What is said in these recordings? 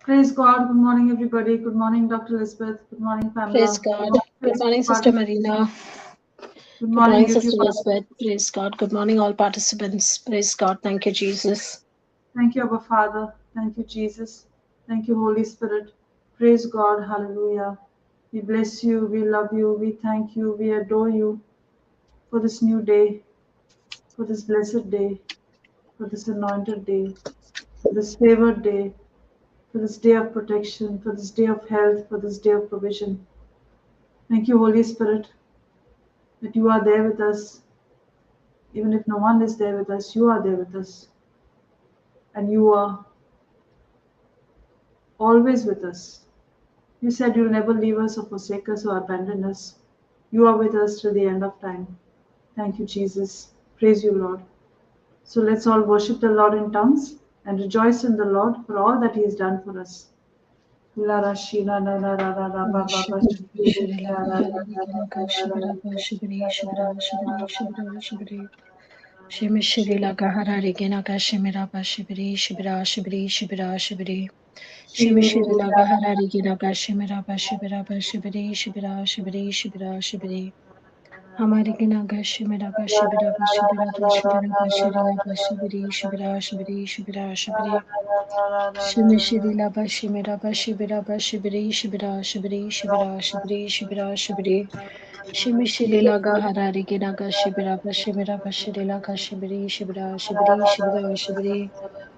Praise God. Good morning, everybody. Good morning, Dr. Elizabeth. Good morning, Pamela. Praise God. Good morning, Sister Marina. Good morning, Sister Elizabeth. Praise God. Good morning, all participants. Praise God. Thank you, Jesus. Thank you, Abba Father. Thank you, Jesus. Thank you, Holy Spirit. Praise God. Hallelujah. We bless you. We love you. We thank you. We adore you for this new day, for this blessed day, for this anointed day, for this favored day, for this day of protection, for this day of health, for this day of provision. Thank you, Holy Spirit, that you are there with us. Even if no one is there with us, you are there with us. And you are always with us. You said you'll never leave us or forsake us or abandon us. You are with us till the end of time. Thank you, Jesus. Praise you, Lord. So let's all worship the Lord in tongues and rejoice in the Lord for all that He has done for us. Shimishirila Gahara Rigina Kashimira Bashibiri Shibira Shibiri Shibira Shibiri Shimishirila Gahara Rigina Kashimira Bashibira Bashibiri Shibira Shibiri Shibira Shibiri Hamarigina Gashimira Bashibira Bashibira Bashibira Bashirila Bashibiri Shibira Shibiri Shibira Shibiri Shimishirila Bashimira Bashibira Bashibiri Shibira Shibiri Shibira Shibiri Shibira Shibiri Shimishilila Gahara Rigina Gashibira Bashimira Bashirila Kashibiri Shibira Shibiri Shibira Shibiri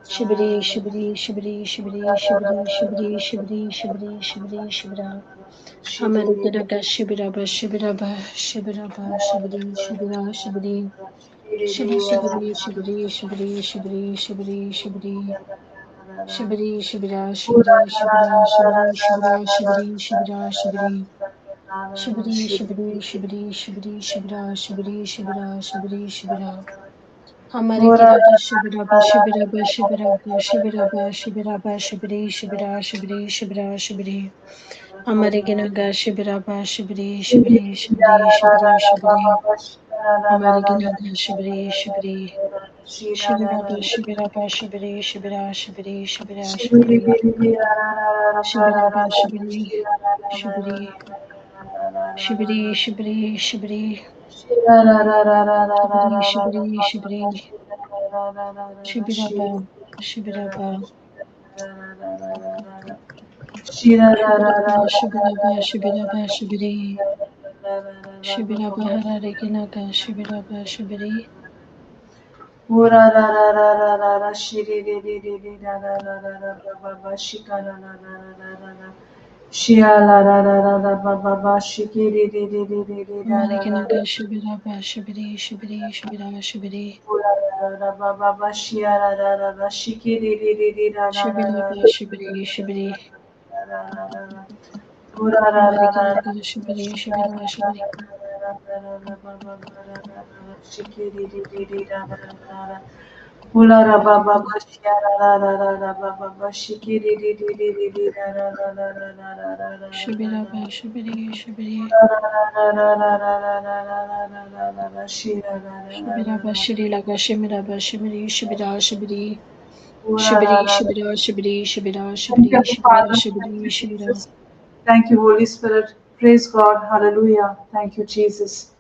Shibiri Shibiri Shibiri Shibiri Shibiri Shibiri Shibiri Shibiri Shibiri Shibira Hamarigina Gashibira Bashibira Bashibira Bashibiri Shibira Shibiri Shibiri Shibiri Shibiri Shibiri Shibiri Shibiri Shibiri Shibira Shibiri Shibira Shibiri Shibira Shibiri Shibira Shibiri Shibiri Shibiri Shibiri Shibiri Shibira Shibiri Shibira Shibiri Shibira Hamari Gira Bashibira Bashibira Bashibira Bashibira Bashibira Bashibiri Shibira Shibiri Shibira Shibiri Hamari Gira Gashibira Bashibiri Shibiri Shibiri Shibiri Shibiri Hamari Gira Gashibiri Shibiri Shibira Bashibira Bashibiri Shibira Shibiri Shibira Shibiri Shibira Bashibiri Shibiri Shibiri Shibiri Shibiri Shibiri Shibiri Shibiraba Shibiraba Shibiraba Shibiraba Shibiri Shibiraba Harareginaga Shibiraba Shibiri Mariginaga Shibiraba Shibiri Shibiri Shibira Shibiri Shibiraba Shibiri Shibiri Mariginaga Shibiri Shibira Shibiri Shibiraba Shibiri Shibiri Shibiraba Shirilaga Shimiraba Shibiri Shibira Shibiri Shibiri Shibira Shibiri Shibira Shibiri Shibira Shibiri Shibira. Thank you, Holy Spirit. Praise God. Hallelujah. Thank you, Jesus.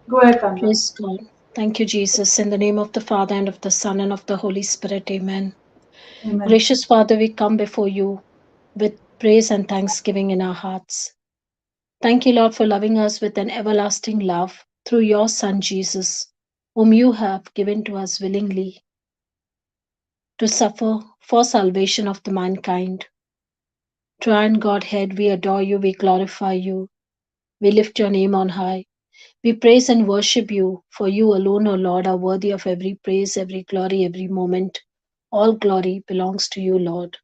Go ahead, Pamela. Praise God. Thank you, Jesus. In the name of the Father, and of the Son, and of the Holy Spirit. Amen. Amen. Gracious Father, we come before you with praise and thanksgiving in our hearts. Thank you, Lord, for loving us with an everlasting love through your Son Jesus, whom you have given to us willingly to suffer for salvation of the mankind. Triune Godhead, we adore you, we glorify you, we lift your name on high. We praise and worship you, for you alone, O Lord, are worthy of every praise, every glory, every moment. All glory belongs to you, Lord.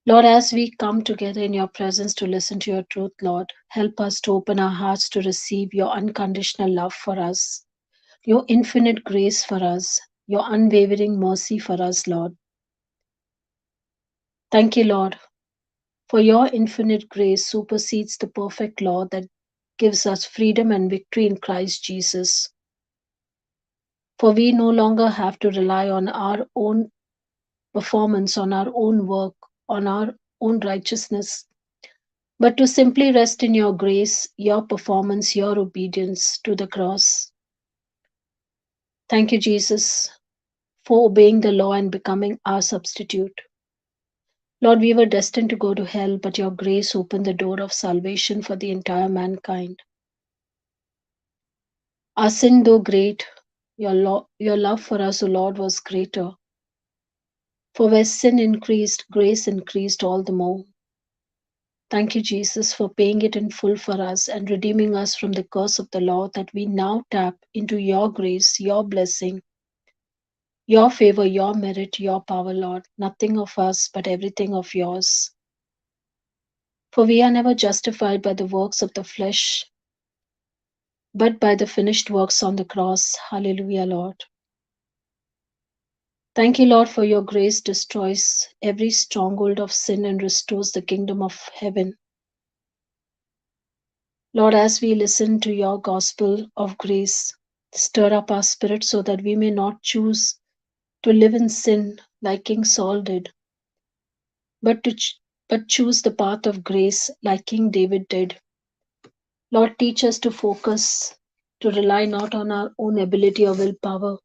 Lord, as we come together in your presence to listen to your truth, Lord, help us to open our hearts to receive your unconditional love for us, your infinite grace for us, your unwavering mercy for us, Lord. Thank you, Lord, for your infinite grace supersedes the perfect law that gives us freedom and victory in Christ Jesus. For we no longer have to rely on our own performance, on our own work, on our own righteousness, but to simply rest in your grace, your performance, your obedience to the cross. Thank you, Jesus, for obeying the law and becoming our substitute. Lord, we were destined to go to hell, but your grace opened the door of salvation for the entire mankind. Our sin, though great, your love for us, O Lord, was greater. For where sin increased, grace increased all the more. Thank you, Jesus, for paying it in full for us and redeeming us from the curse of the law, that we now tap into your grace, your blessing, your favor, your merit, your power, Lord. Nothing of us, but everything of yours. For we are never justified by the works of the flesh, but by the finished works on the cross. Hallelujah, Lord. Thank you, Lord, for your grace destroys every stronghold of sin and restores the kingdom of heaven. Lord, as we listen to your gospel of grace, stir up our spirit so that we may not choose to live in sin like King Saul did, but but choose the path of grace like King David did. Lord, teach us to focus, to rely not on our own ability or willpower,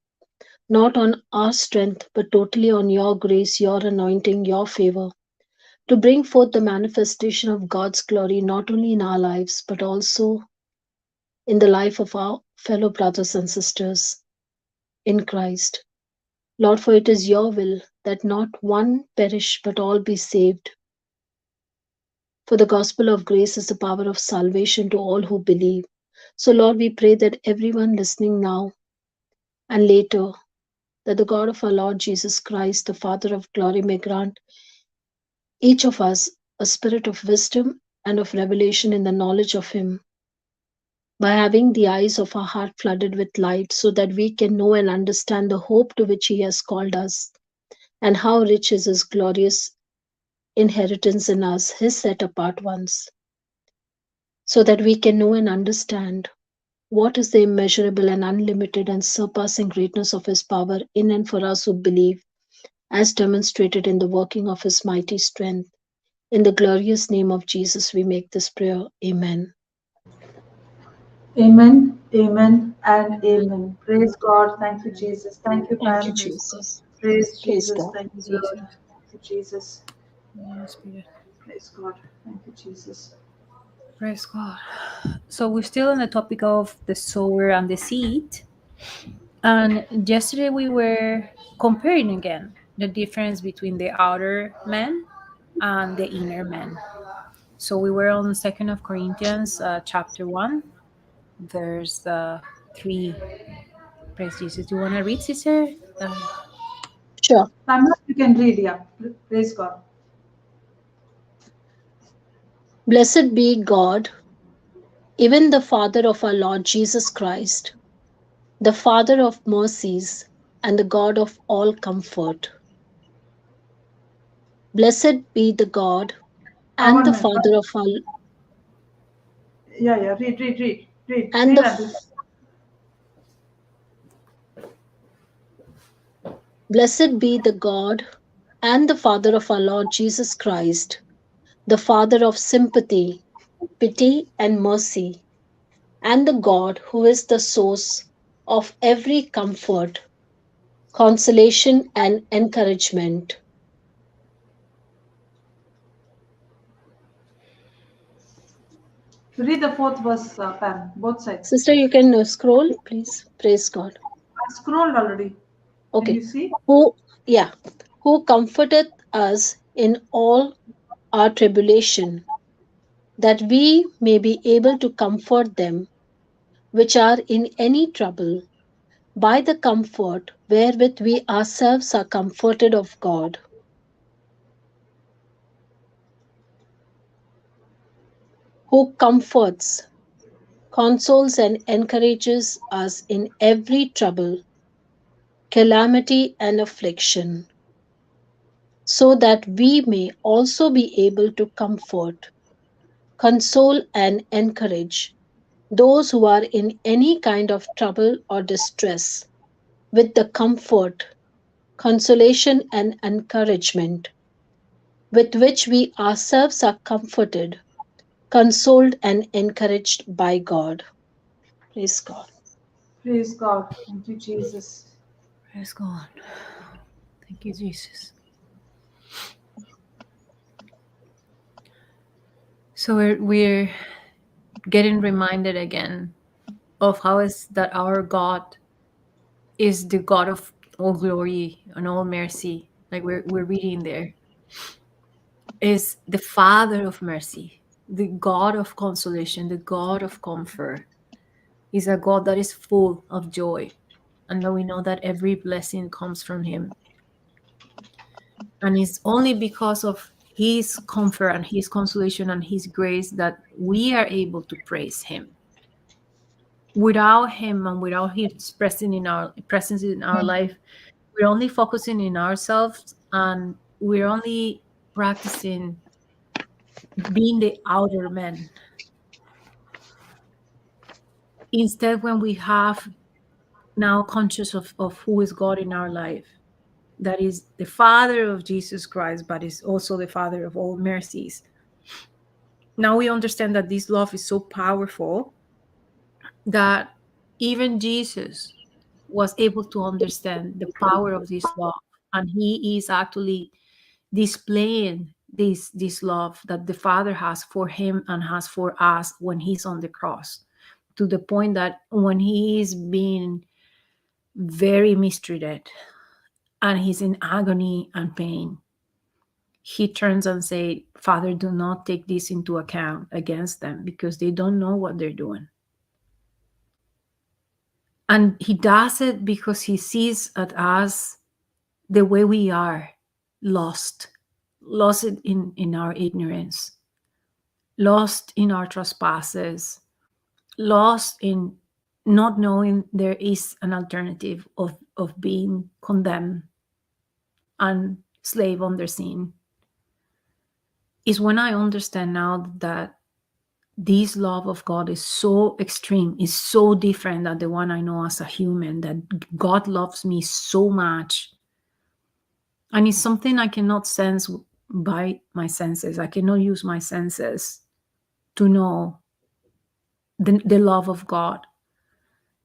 not on our strength, but totally on your grace, your anointing, your favor, to bring forth the manifestation of God's glory not only in our lives, but also in the life of our fellow brothers and sisters in Christ. Lord, for it is your will that not one perish, but all be saved. For the gospel of grace is the power of salvation to all who believe. So, Lord, we pray that everyone listening now and later, that the God of our Lord Jesus Christ, the Father of glory, may grant each of us a spirit of wisdom and of revelation in the knowledge of Him, by having the eyes of our heart flooded with light, so that we can know and understand the hope to which He has called us, and how rich is His glorious inheritance in us, His set apart ones, so that we can know and understand what is the immeasurable and unlimited and surpassing greatness of His power in and for us who believe, as demonstrated in the working of His mighty strength. In the glorious name of Jesus, we make this prayer. Amen. Amen, amen, and Amen. amen. Praise God. Thank you, Amen. Jesus. Thank you, Thank you, Pam. Jesus. Praise Praise Jesus. God. Thank you, Jesus. Lord. Thank you, Jesus. Yes, Spirit. Praise God. Thank you, Jesus. Praise God. So we're still on the topic of the sower and the seed. And yesterday we were comparing again the difference between the outer man and the inner man. So we were on 2 Corinthians chapter 1, verse 3. Praise Jesus. Do you want to read, sister? Sure. Pamela, you can read, yeah. Praise God. Blessed be God, even the Father of our Lord Jesus Christ, the Father of mercies and the God of all comfort. Blessed be the God and One the minute. Father of our Yeah, yeah. Read. and Read the until. blessed be the God and the Father of our Lord Jesus Christ, the Father of sympathy, pity, and mercy, and the God who is the source of every comfort, consolation and encouragement. Read the fourth verse, Pam, both sides. Sister, you can scroll, please. Praise God. I scrolled already. Can Okay. you see? Who, yeah, who comforteth us in all our tribulation, that we may be able to comfort them which are in any trouble by the comfort wherewith we ourselves are comforted of God. Who comforts, consoles, and encourages us in every trouble, calamity, and affliction, so that we may also be able to comfort, console, and encourage those who are in any kind of trouble or distress with the comfort, consolation, and encouragement with which we ourselves are comforted, consoled, and encouraged by God. Praise God. Praise God. Thank you, Jesus. Praise God. Thank you, Jesus. So we're getting reminded again of how is that our God is the God of all glory and all mercy. Like we're reading there, is the Father of mercy, the God of consolation, the God of comfort. Is a God that is full of joy, and that we know that every blessing comes from Him. And it's only because of His comfort and His consolation and His grace that we are able to praise Him. Without Him and without His presence in our life, we're only focusing in ourselves, and we're only practicing being the outer man. Instead, when we have now conscious of who is God in our life, that is the Father of Jesus Christ, but is also the Father of all mercies. Now we understand that this love is so powerful that even Jesus was able to understand the power of this love, and he is actually displaying this love that the Father has for him and has for us when he's on the cross, to the point that when he is being very mistreated and he's in agony and pain, he turns and say, Father, do not take this into account against them, because they don't know what they're doing. And he does it because he sees at us the way we are, lost in our ignorance, lost in our trespasses, lost in not knowing there is an alternative of being condemned and slave under sin. Is when I understand now that this love of God is so extreme, is so different than the one I know as a human, that God loves me so much. And it's something I cannot sense by my senses. I cannot use my senses to know the love of God,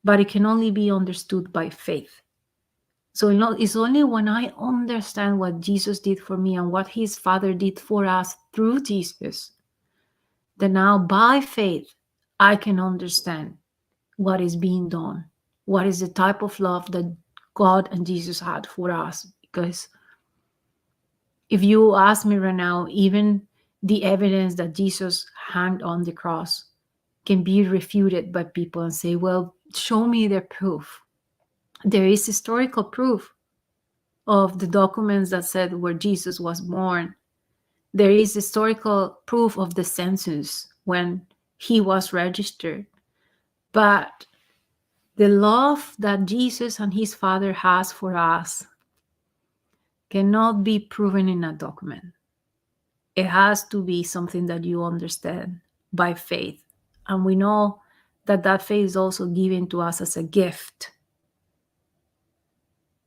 but it can only be understood by faith. So it's only when I understand what Jesus did for me and what his Father did for us through Jesus, that now by faith I can understand what is being done, what is the type of love that God and Jesus had for us. Because if you ask me right now, even the evidence that Jesus hanged on the cross can be refuted by people and say, well, show me the proof. There is historical proof of the documents that said where Jesus was born. There is historical proof of the census when he was registered. But the love that Jesus and his Father has for us cannot be proven in a document. It has to be something that you understand by faith. And we know that that faith is also given to us as a gift.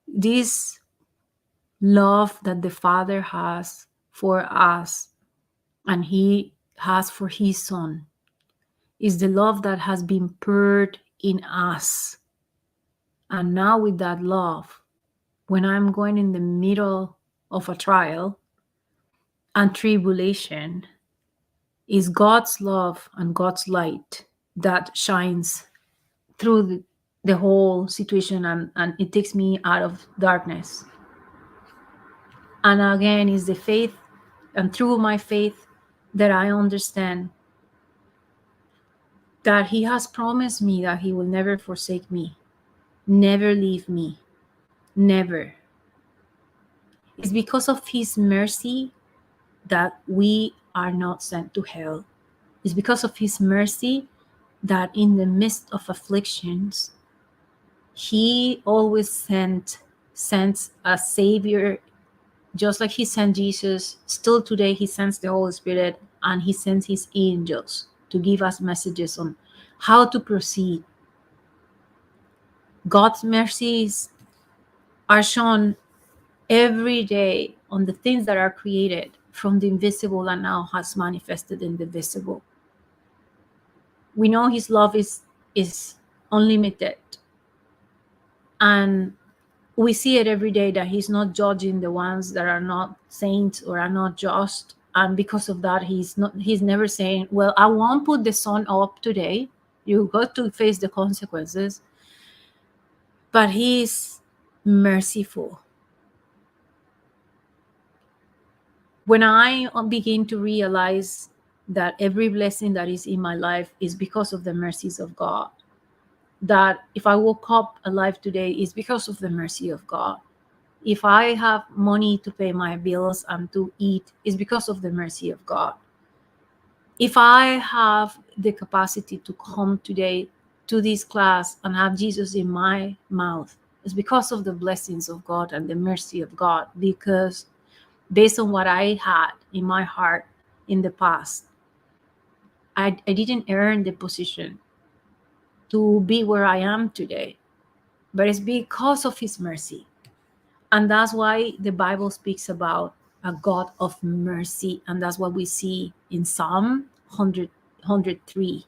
This love that the Father has for us and he has for his Son is the love that has been poured in us. And now with that love, when I'm going in the middle of a trial and tribulation, is God's love and God's light that shines through the whole situation, and it takes me out of darkness. And again, is the faith, and through my faith, that I understand that He has promised me that He will never forsake me, never leave me, never. It's because of His mercy that we are not sent to hell. It's because of His mercy that in the midst of afflictions, He always sends a Savior, just like He sent Jesus. Still today, He sends the Holy Spirit, and He sends His angels to give us messages on how to proceed. God's mercies are shown every day on the things that are created from the invisible and now has manifested in the visible. We know His love is unlimited, and we see it every day that He's not judging the ones that are not saints or are not just, and because of that, He's never saying, well, I won't put the sun up today, you got to face the consequences. But He's merciful. When I begin to realize that every blessing that is in my life is because of the mercies of God, that if I woke up alive today is because of the mercy of God, if I have money to pay my bills and to eat, is because of the mercy of God, if I have the capacity to come today to this class and have Jesus in my mouth, it's because of the blessings of God and the mercy of God, because based on what I had in my heart in the past, I didn't earn the position to be where I am today, but it's because of His mercy. And that's why the Bible speaks about a God of mercy. And that's what we see in Psalm 103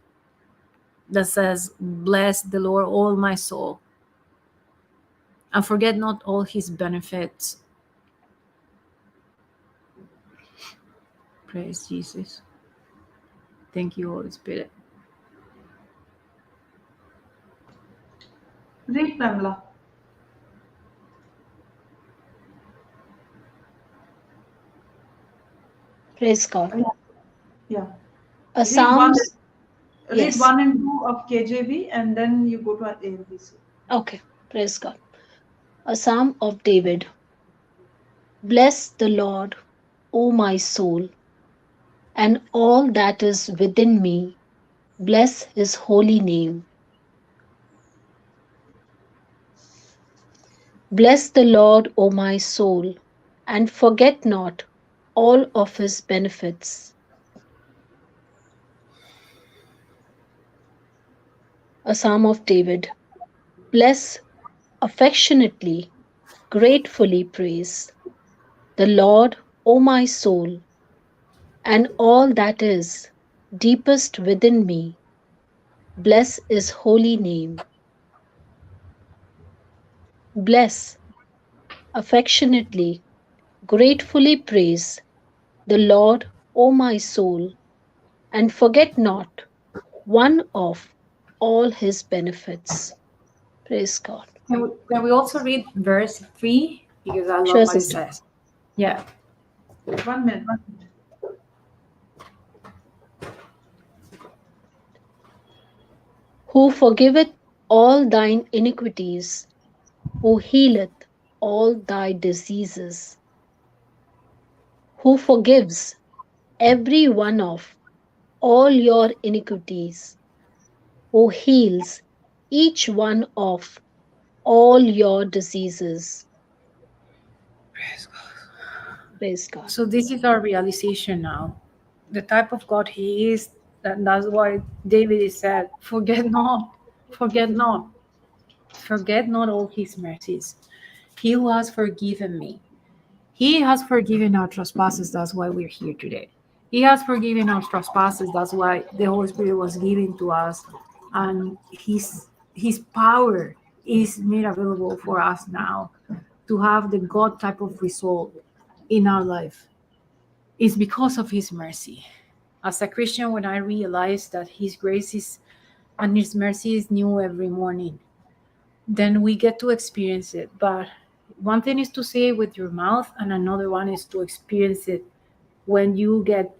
that says, bless the Lord, all my soul, and forget not all His benefits. Praise Jesus. Thank you, Holy Spirit. Read, Pamela. Praise God. Yeah. A Read Psalms. read Yes. 1 and 2 of KJV, and then you go to AMVC. Okay. Praise God. A Psalm of David. Bless the Lord, O my soul, and all that is within me. Bless His holy name. Bless the Lord, O my soul, and forget not all of His benefits. A Psalm of David. Bless affectionately, gratefully praise the Lord, O my soul, and all that is deepest within me. Bless His holy name. Bless affectionately, gratefully praise the Lord, O my soul, and forget not one of all His benefits. Praise God. Can we also read verse 3? Because I love Sure, what it sister. says. Yeah. 1 minute. Who forgiveth all thine iniquities, who healeth all thy diseases, who forgives every one of all your iniquities, who heals each one of all your diseases. Praise God. Praise God. So this is our realization now. The type of God He is, and that's why David is said, forget not, forget not, forget not all His mercies. He who has forgiven me. He has forgiven our trespasses. That's why we're here today. He has forgiven our trespasses. That's why the Holy Spirit was given to us. And His power is made available for us now. to have the God type of result in our life is because of His mercy. As a Christian, when I realize that His grace is and His mercy is new every morning, then we get to experience it. But one thing is to say it with your mouth, and another one is to experience it when you get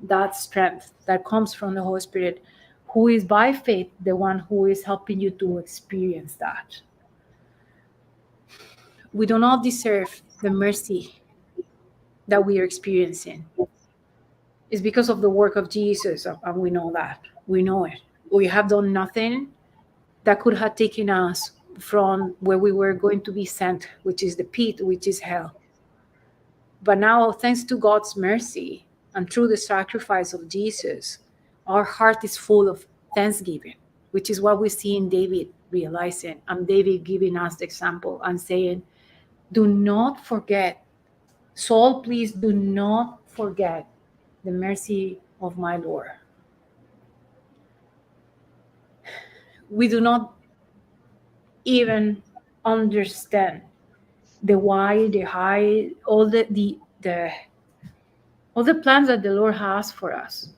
that strength that comes from the Holy Spirit, who is by faith the one who is helping you to experience that. We do not deserve the mercy that we are experiencing. It's because of the work of Jesus, and we know that. We know it. We have done nothing that could have taken us from where we were going to be sent, which is the pit, which is hell. But now, thanks to God's mercy and through the sacrifice of Jesus, our heart is full of thanksgiving, which is what we see in David realizing, and David giving us the example and saying, do not forget, Saul, please do not forget the mercy of my Lord. We do not even understand the why, the high, all the plans that the Lord has for us.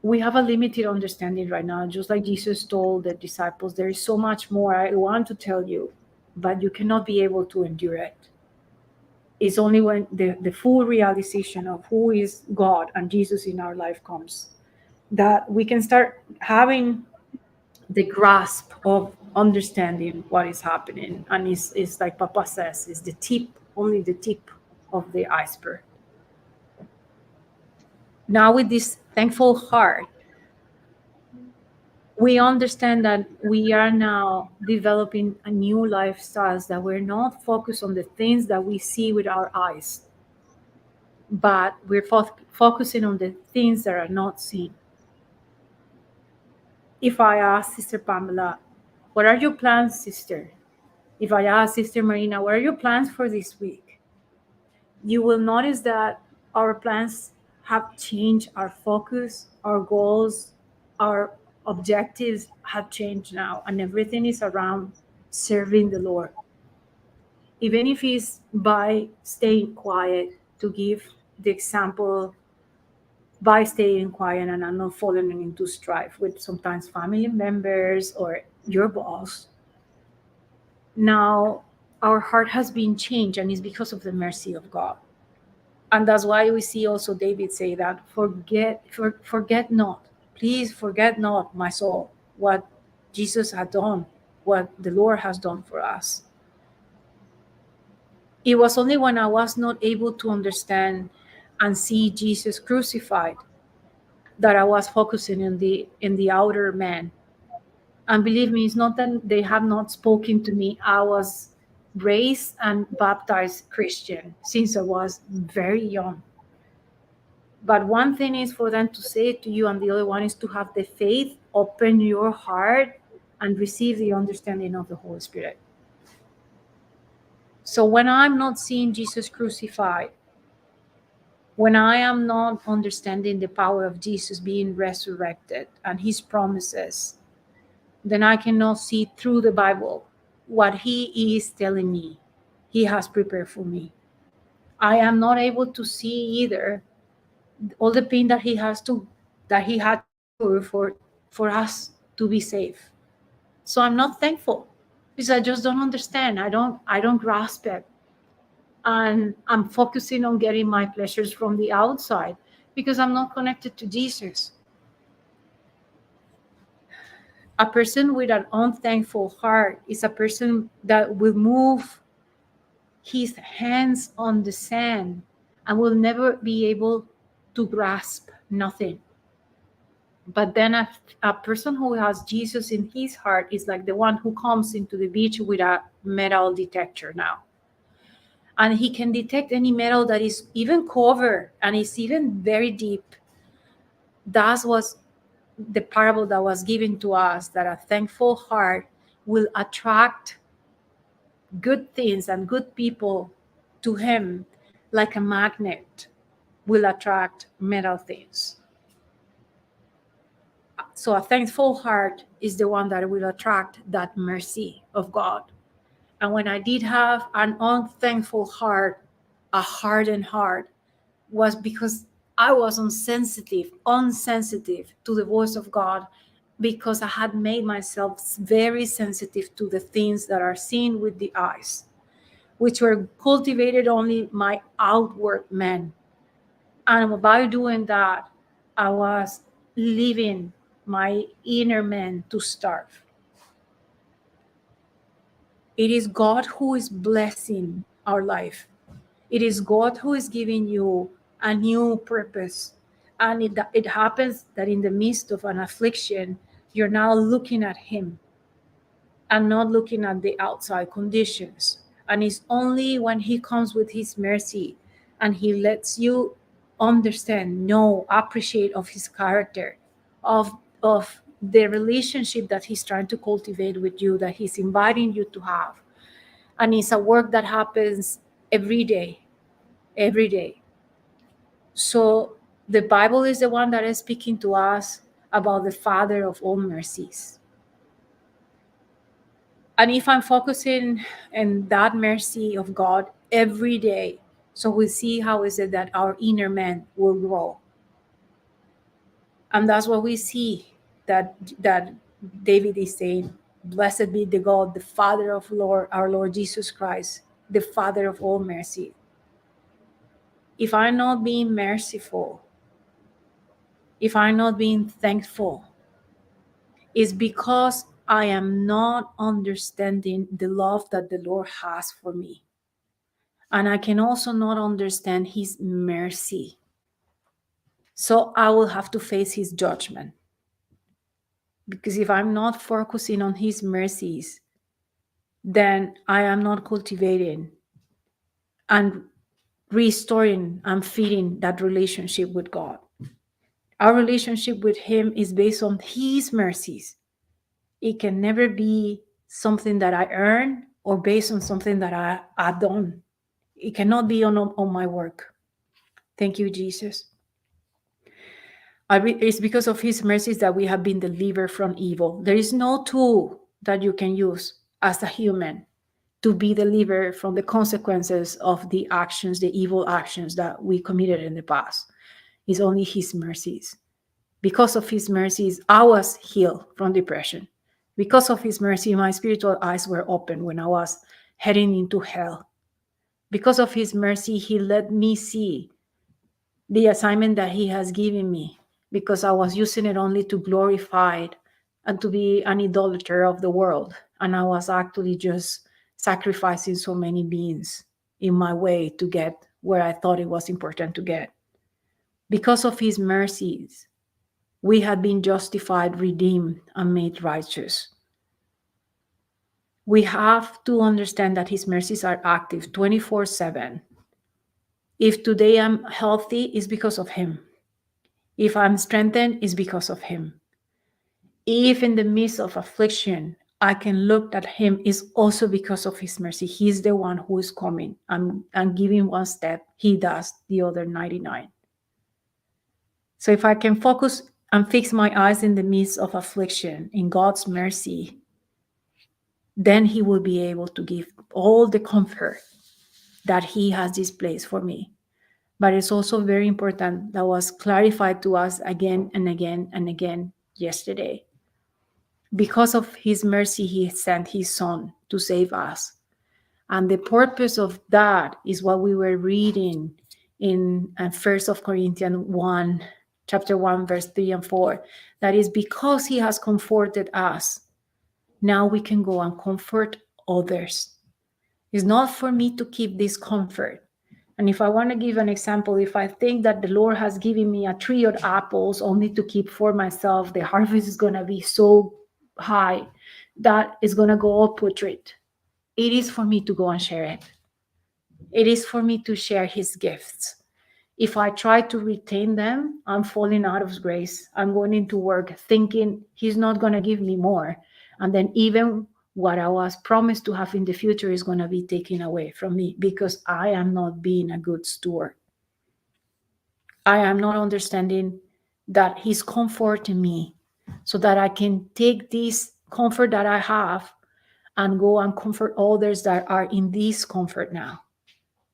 We have a limited understanding right now, just like Jesus told the disciples, there is so much more I want to tell you, but you cannot be able to endure it. It's only when the full realization of who is God and Jesus in our life comes that we can start having the grasp of understanding what is happening. And it's like Papa says, it's the tip, only the tip of the iceberg. Now, with this thankful heart, we understand that we are now developing a new lifestyles, that we're not focused on the things that we see with our eyes, but we're focusing on the things that are not seen. If I ask Sister Pamela, what are your plans, sister? If I ask Sister Marina, what are your plans for this week? You will notice that our plans have changed, our focus, our goals, our objectives have changed now, and everything is around serving the Lord. Even if it's by staying quiet, to give the example, by staying quiet and not falling into strife with sometimes family members or your boss. Now, our heart has been changed, and it's because of the mercy of God. And that's why we see also David say that, forget not, please forget not, my soul, what Jesus had done, what the Lord has done for us. It was only when I was not able to understand and see Jesus crucified that I was focusing in the outer man. And believe me, it's not that they have not spoken to me. I was raised and baptized Christian since I was very young. But one thing is for them to say it to you, and the other one is to have the faith, open your heart, and receive the understanding of the Holy Spirit. So when I'm not seeing Jesus crucified, when I am not understanding the power of Jesus being resurrected and his promises, then I cannot see through the Bible what he is telling me he has prepared for me. I am not able to see either all the pain that he had to endure for us to be safe. So I'm not thankful because I just don't understand. I don't grasp it. And I'm focusing on getting my pleasures from the outside because I'm not connected to Jesus. A person with an unthankful heart is a person that will move his hands on the sand and will never be able to grasp nothing. But then a person who has Jesus in his heart is like the one who comes into the beach with a metal detector now. And he can detect any metal that is even covered and is even very deep. That was the parable that was given to us, that a thankful heart will attract good things and good people to him, like a magnet will attract metal things. So a thankful heart is the one that will attract that mercy of God. And when I did have an unthankful heart, a hardened heart, was because I was unsensitive to the voice of God, because I had made myself very sensitive to the things that are seen with the eyes, which were cultivated only my outward man. And by doing that, I was leaving my inner man to starve. It is God who is blessing our life. It is God who is giving you a new purpose. And it happens that in the midst of an affliction, you're now looking at Him and not looking at the outside conditions. And it's only when He comes with His mercy and He lets you understand, know, appreciate of His character, of the relationship that He's trying to cultivate with you, that He's inviting you to have. And it's a work that happens every day, every day. So the Bible is the one that is speaking to us about the Father of all mercies. And if I'm focusing on that mercy of God every day, so we see how is it that our inner man will grow. And that's what we see that David is saying, blessed be the God, the Father of our Lord Jesus Christ, the Father of all mercy. If I'm not being merciful, if I'm not being thankful, it's because I am not understanding the love that the Lord has for me. And I can also not understand His mercy. So I will have to face His judgment. Because if I'm not focusing on His mercies, then I am not cultivating and restoring and feeding that relationship with God. Our relationship with Him is based on His mercies. It can never be something that I earn or based on something that I've done. It cannot be on my work. Thank you, Jesus. It's because of His mercies that we have been delivered from evil. There is no tool that you can use as a human to be delivered from the consequences of the actions, the evil actions that we committed in the past. It's only His mercies. Because of His mercies, I was healed from depression. Because of His mercy, my spiritual eyes were open when I was heading into hell. Because of His mercy, He let me see the assignment that He has given me, because I was using it only to glorify it and to be an idolater of the world. And I was actually just sacrificing so many beings in my way to get where I thought it was important to get. Because of His mercies, we had been justified, redeemed, and made righteous. We have to understand that His mercies are active 24/7. If today I'm healthy, it's because of Him. If I'm strengthened, it's because of Him. If in the midst of affliction, I can look at Him, it's also because of His mercy. He's the one who is coming and giving one step. He does the other 99. So if I can focus and fix my eyes in the midst of affliction, in God's mercy, then He will be able to give all the comfort that He has displayed for me. But it's also very important, that was clarified to us again and again and again yesterday. Because of His mercy, He sent His Son to save us. And the purpose of that is what we were reading in 1 Corinthians 1, chapter 1, verse 3 and 4. That is because He has comforted us. Now we can go and comfort others. It's not for me to keep this comfort. And if I want to give an example, if I think that the Lord has given me a tree of apples only to keep for myself, the harvest is going to be so high that it's going to go all putrid. It is for me to go and share it. It is for me to share His gifts. If I try to retain them, I'm falling out of grace. I'm going into work thinking He's not going to give me more. And then even what I was promised to have in the future is going to be taken away from me because I am not being a good steward. I am not understanding that He's comforting me so that I can take this comfort that I have and go and comfort others that are in discomfort now,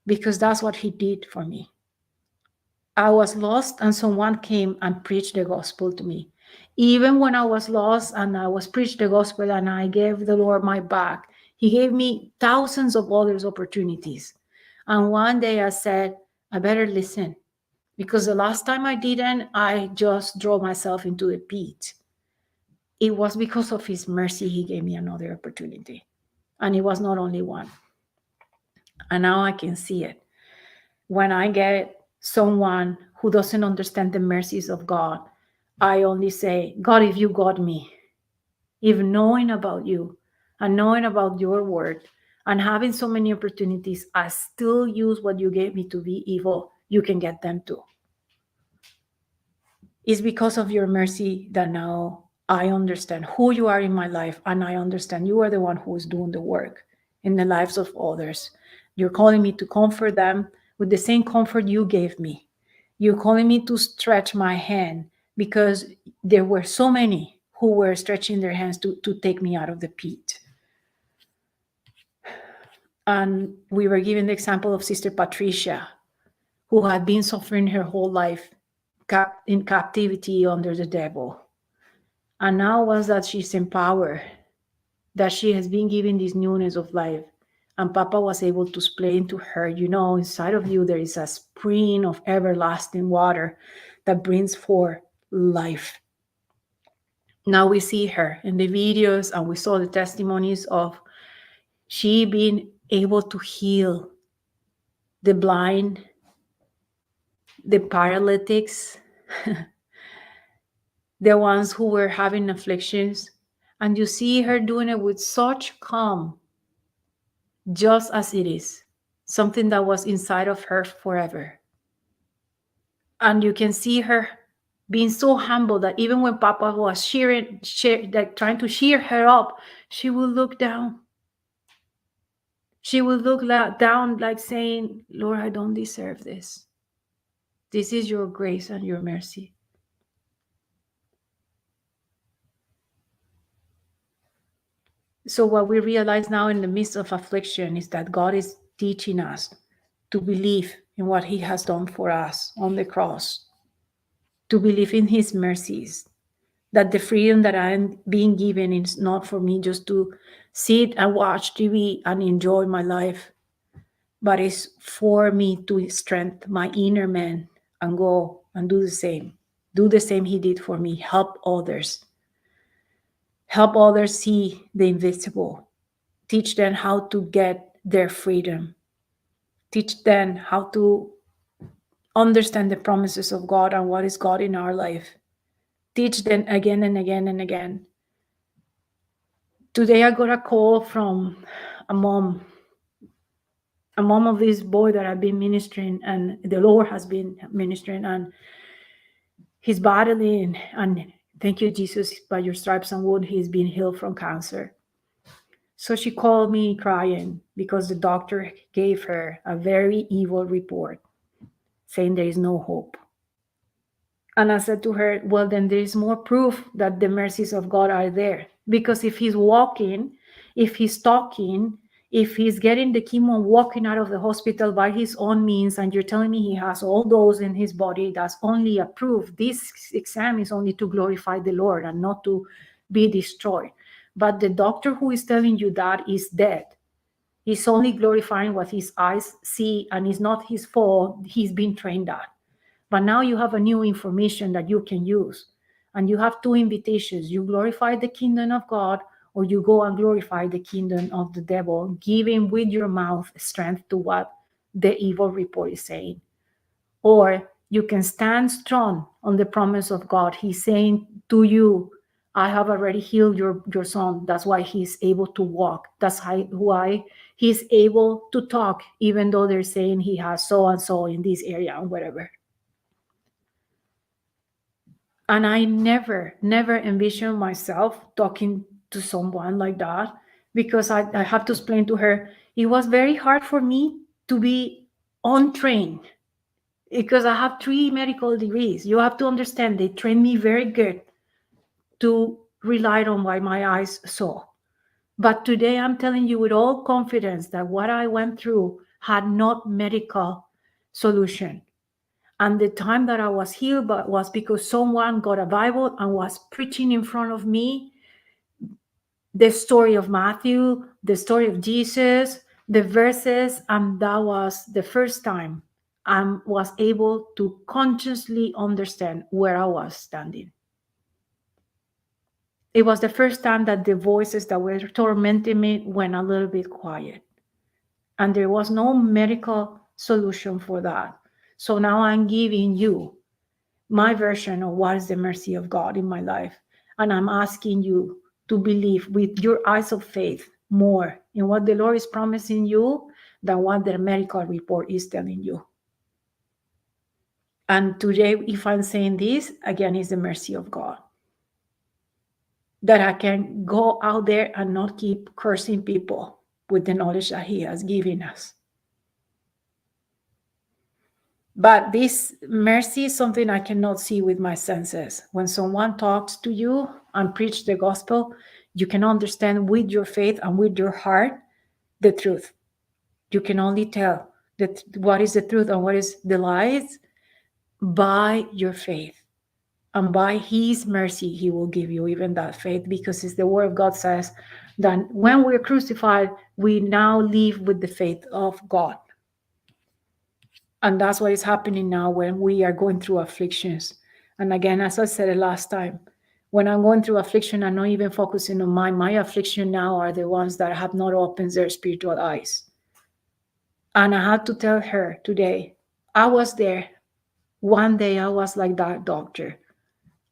because that's what he did for me. I was lost and someone came and preached the gospel to me. Even when I was lost and I was preached the gospel and I gave the Lord my back, he gave me thousands of other opportunities. And one day I said, I better listen, because the last time I didn't, I just drove myself into a pit. It was because of his mercy he gave me another opportunity. And it was not only one. And now I can see it. When I get someone who doesn't understand the mercies of God, I only say, God, if you got me, if knowing about you and knowing about your word and having so many opportunities, I still use what you gave me to be evil, you can get them too. It's because of your mercy that now I understand who you are in my life, and I understand you are the one who is doing the work in the lives of others. You're calling me to comfort them with the same comfort you gave me. You're calling me to stretch my hand, because there were so many who were stretching their hands to take me out of the pit. And we were given the example of Sister Patricia, who had been suffering her whole life in captivity under the devil. And now, once that she's empowered, that she has been given this newness of life, and Papa was able to explain to her, inside of you there is a spring of everlasting water that brings forth life. Now we see her in the videos, and we saw the testimonies of she being able to heal the blind, the paralytics, the ones who were having afflictions. And you see her doing it with such calm, just as it is, something that was inside of her forever. And you can see her being so humble that even when Papa was trying to cheer her up, she will look down. She will look down like saying, Lord, I don't deserve this. This is your grace and your mercy. So what we realize now in the midst of affliction is that God is teaching us to believe in what he has done for us on the cross, to believe in his mercies, that the freedom that I'm being given is not for me just to sit and watch TV and enjoy my life, but it's for me to strengthen my inner man and go and do the same. Do the same he did for me. Help others. Help others see the invisible. Teach them how to get their freedom. Teach them how to understand the promises of God and what is God in our life. Teach them again and again and again. Today I got a call from a mom of this boy that I've been ministering, and the Lord has been ministering, and he's battling, and thank you, Jesus, by your stripes and wound, he's been healed from cancer. So she called me crying because the doctor gave her a very evil report saying there is no hope. And I said to her, well, then there is more proof that the mercies of God are there. Because if he's walking, if he's talking, if he's getting the chemo and walking out of the hospital by his own means, and you're telling me he has all those in his body, that's only a proof. This exam is only to glorify the Lord and not to be destroyed. But the doctor who is telling you that is dead. He's only glorifying what his eyes see, and it's not his fault. He's been trained that. But now you have a new information that you can use. And you have two invitations. You glorify the kingdom of God, or you go and glorify the kingdom of the devil, giving with your mouth strength to what the evil report is saying. Or you can stand strong on the promise of God. He's saying to you, I have already healed your son. That's why he's able to walk. That's why he's able to talk, even though they're saying he has so and so in this area and whatever. And I never envisioned myself talking to someone like that, because I have to explain to her, it was very hard for me to be untrained, because I have 3 medical degrees. You have to understand, they trained me very good to rely on what my eyes saw. But today I'm telling you with all confidence that what I went through had not medical solution. And the time that I was healed was because someone got a Bible and was preaching in front of me the story of Matthew, the story of Jesus, the verses, and that was the first time I was able to consciously understand where I was standing. It was the first time that the voices that were tormenting me went a little bit quiet. And there was no medical solution for that. So now I'm giving you my version of what is the mercy of God in my life. And I'm asking you to believe with your eyes of faith more in what the Lord is promising you than what the medical report is telling you. And today, if I'm saying this, again, is the mercy of God. That I can go out there and not keep cursing people with the knowledge that He has given us. But this mercy is something I cannot see with my senses. When someone talks to you and preach the gospel, you can understand with your faith and with your heart the truth. You can only tell that what is the truth and what is the lies by your faith. And by His mercy, He will give you even that faith, because it's the word of God says that when we're crucified, we now live with the faith of God. And that's what is happening now when we are going through afflictions. And again, as I said it last time, when I'm going through affliction, I'm not even focusing on my affliction now are the ones that have not opened their spiritual eyes. And I had to tell her today, I was there. One day I was like that doctor.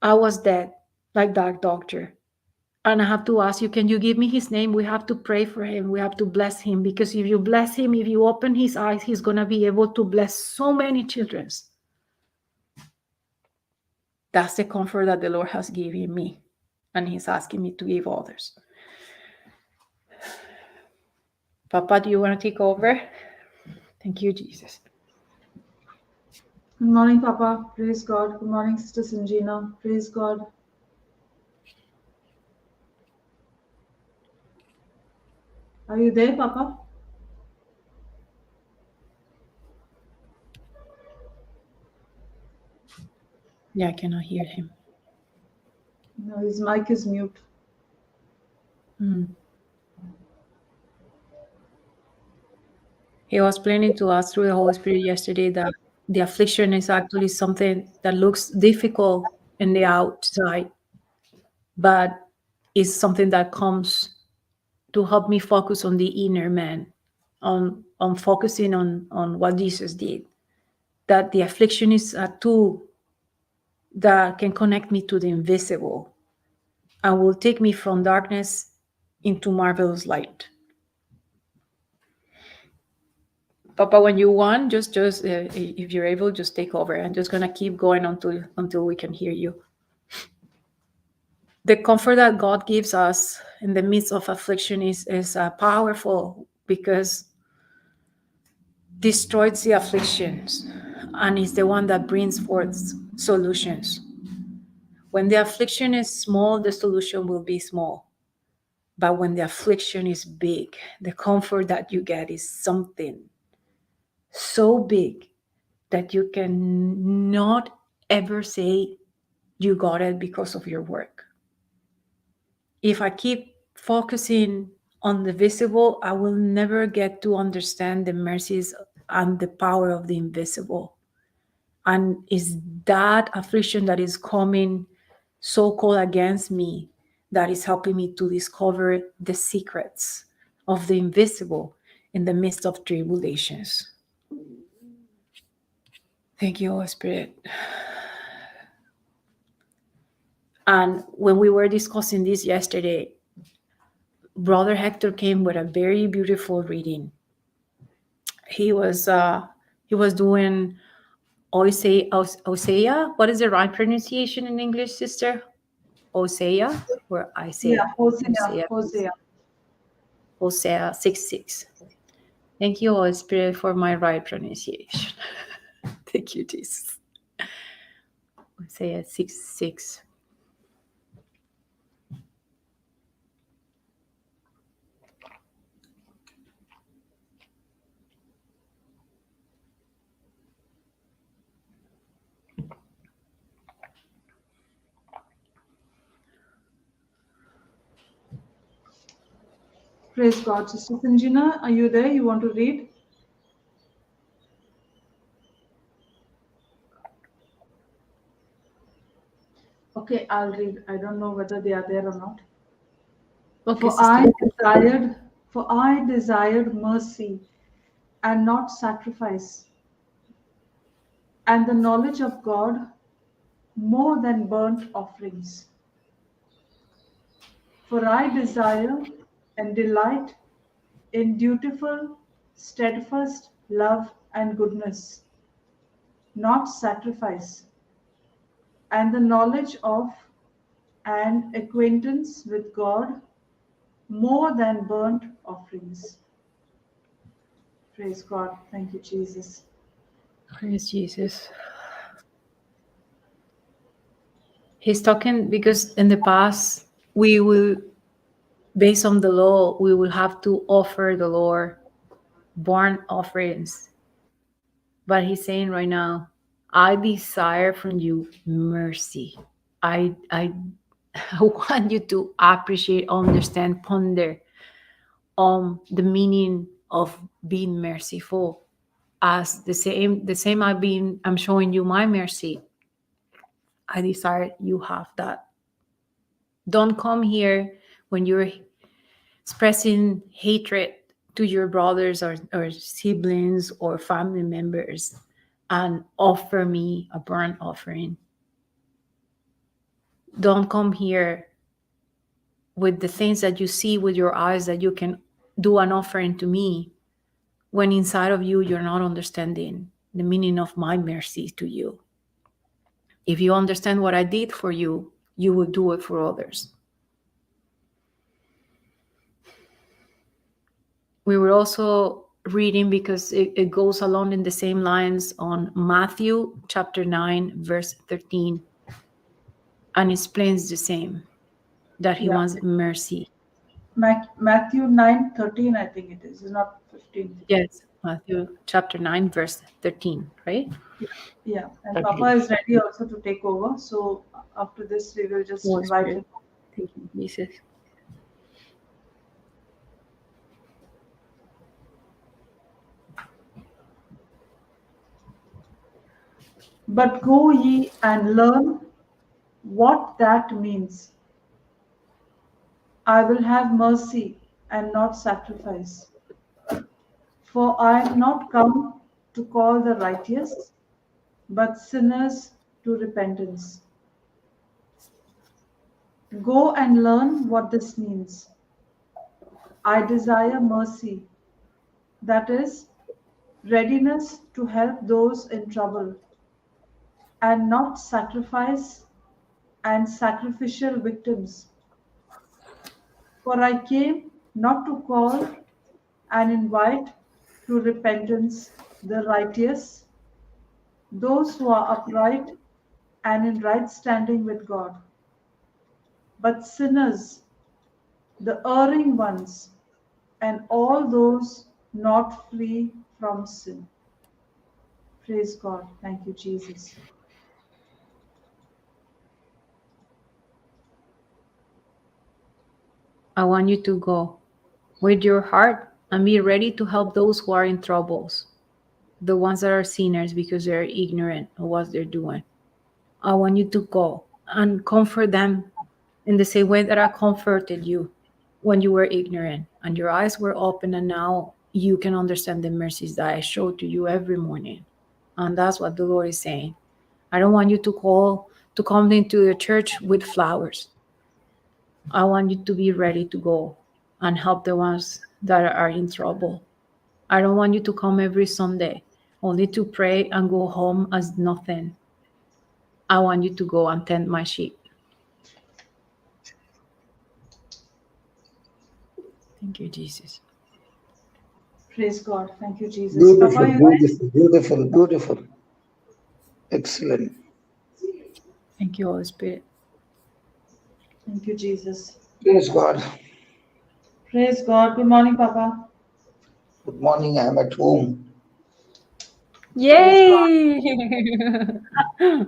I was dead like that doctor. And I have to ask you, can you give me his name? We have to pray for him. We have to bless him, because if you bless him, if you open his eyes, he's going to be able to bless so many children. That's the comfort that the Lord has given me, and He's asking me to give others. Papa, do you want to take over? Thank you, Jesus. Good morning, Papa. Praise God. Good morning, Sister Sanjina. Praise God. Are you there, Papa? Yeah, I cannot hear him. No, his mic is mute. He was planning to ask through the Holy Spirit yesterday that the affliction is actually something that looks difficult in the outside, but is something that comes to help me focus on the inner man, on focusing on what Jesus did. That the affliction is a tool that can connect me to the invisible and will take me from darkness into marvelous light. Papa, when you want, just if you're able, just take over. I'm just gonna keep going until we can hear you. The comfort that God gives us in the midst of affliction is powerful, because destroys the afflictions and is the one that brings forth solutions. When the affliction is small, the solution will be small. But when the affliction is big, the comfort that you get is something so big that you can not ever say you got it because of your work. If I keep focusing on the visible, I will never get to understand the mercies and the power of the invisible. And is that affliction that is coming so-called against me that is helping me to discover the secrets of the invisible in the midst of tribulations. Thank you, Holy Spirit. And when we were discussing this yesterday, Brother Hector came with a very beautiful reading. He was doing Osea. What is the right pronunciation in English, sister? Osea or Isaiah? Yeah, Hosea. Hosea. Hosea 6:6. Thank you, Holy Spirit, for my right pronunciation. Thank you, Jesus. Hosea 6:6. Praise God. Sister Sanjina, are you there? You want to read? Okay, I'll read. I don't know whether they are there or not. Okay, For sister. I desired mercy and not sacrifice, and the knowledge of God more than burnt offerings. For I desire and delight in dutiful, steadfast love and goodness, not sacrifice, and the knowledge of and acquaintance with God more than burnt offerings. Praise God. Thank you, Jesus. Praise Jesus. He's talking because in the past, we will, based on the law, we will have to offer the Lord burnt offerings. But he's saying right now, I desire from you mercy. I want you to appreciate, understand, ponder on the meaning of being merciful. As the same I'm showing you my mercy. I desire you have that. Don't come here when you're expressing hatred to your brothers or siblings or family members and offer me a burnt offering. Don't come here with the things that you see with your eyes that you can do an offering to me when inside of you you're not understanding the meaning of my mercy to you. If you understand what I did for you, you will do it for others. We were also reading, because it goes along in the same lines, on Matthew chapter 9, verse 13, and explains the same, that he Yeah. wants mercy. Matthew 9:13, I think it is. It's not 15. Yes, Matthew chapter 9, verse 13, right? Yeah. And 13. Papa is ready also to take over. So after this, we will just Holy invite Spirit. him. Thank you, Jesus. But go ye and learn what that means. I will have mercy and not sacrifice. For I am not come to call the righteous, but sinners to repentance. Go and learn what this means. I desire mercy, that is, readiness to help those in trouble, and not sacrifice and sacrificial victims. For I came not to call and invite to repentance the righteous, those who are upright and in right standing with God, but sinners, the erring ones, and all those not free from sin. Praise God. Thank you, Jesus. I want you to go with your heart and be ready to help those who are in troubles, the ones that are sinners because they're ignorant of what they're doing. I want you to go and comfort them in the same way that I comforted you when you were ignorant and your eyes were open, and now you can understand the mercies that I show to you every morning. And that's what the Lord is saying. I don't want you to come into the church with flowers. I want you to be ready to go and help the ones that are in trouble. I don't want you to come every Sunday only to pray and go home as nothing. I want you to go and tend my sheep. Thank you, Jesus. Praise God. Thank you, Jesus. Beautiful, Papa, you beautiful, beautiful, beautiful. Excellent. Thank you, Holy Spirit. Thank you, Jesus. Praise God. Praise God. Good morning, Papa. Good morning. I am at home. Yay!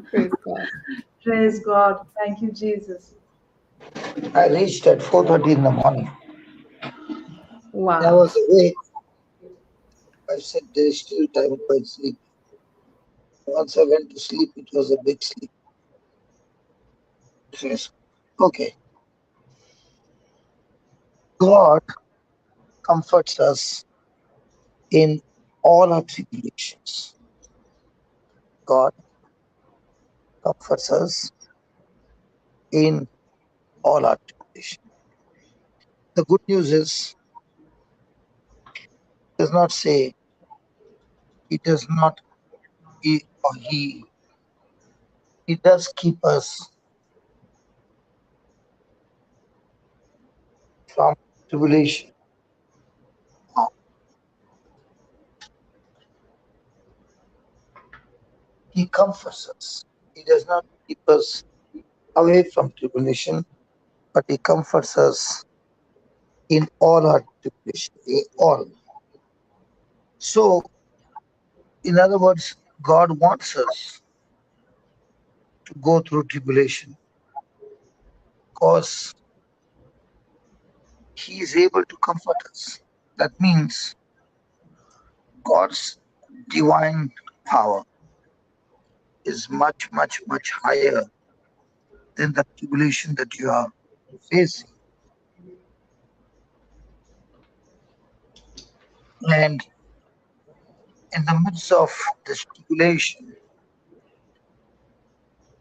Praise God. Praise God. Thank you, Jesus. I reached at 4:30 in the morning. When I Wow. was awake, I said there's still time for sleep. Once I went to sleep, it was a big sleep. Yes. Okay. God comforts us in all our tribulations. God comforts us in all our tribulations. The good news is, it does not say he does not, he does keep us from tribulation. No, he comforts us. He does not keep us away from tribulation, but he comforts us in all our tribulation. In all. So, in other words, God wants us to go through tribulation because he is able to comfort us. That means God's divine power is much, much, much higher than the tribulation that you are facing. And in the midst of this tribulation,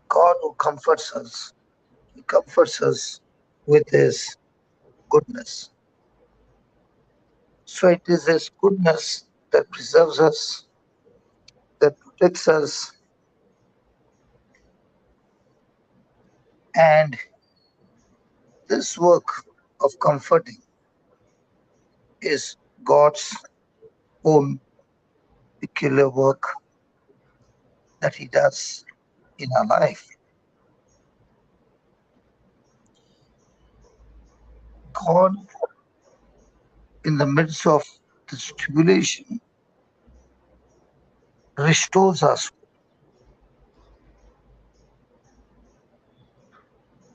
God who comforts us, he comforts us with his goodness. So it is his goodness that preserves us, that protects us, and this work of comforting is God's own peculiar work that he does in our life. God, in the midst of this tribulation, restores us.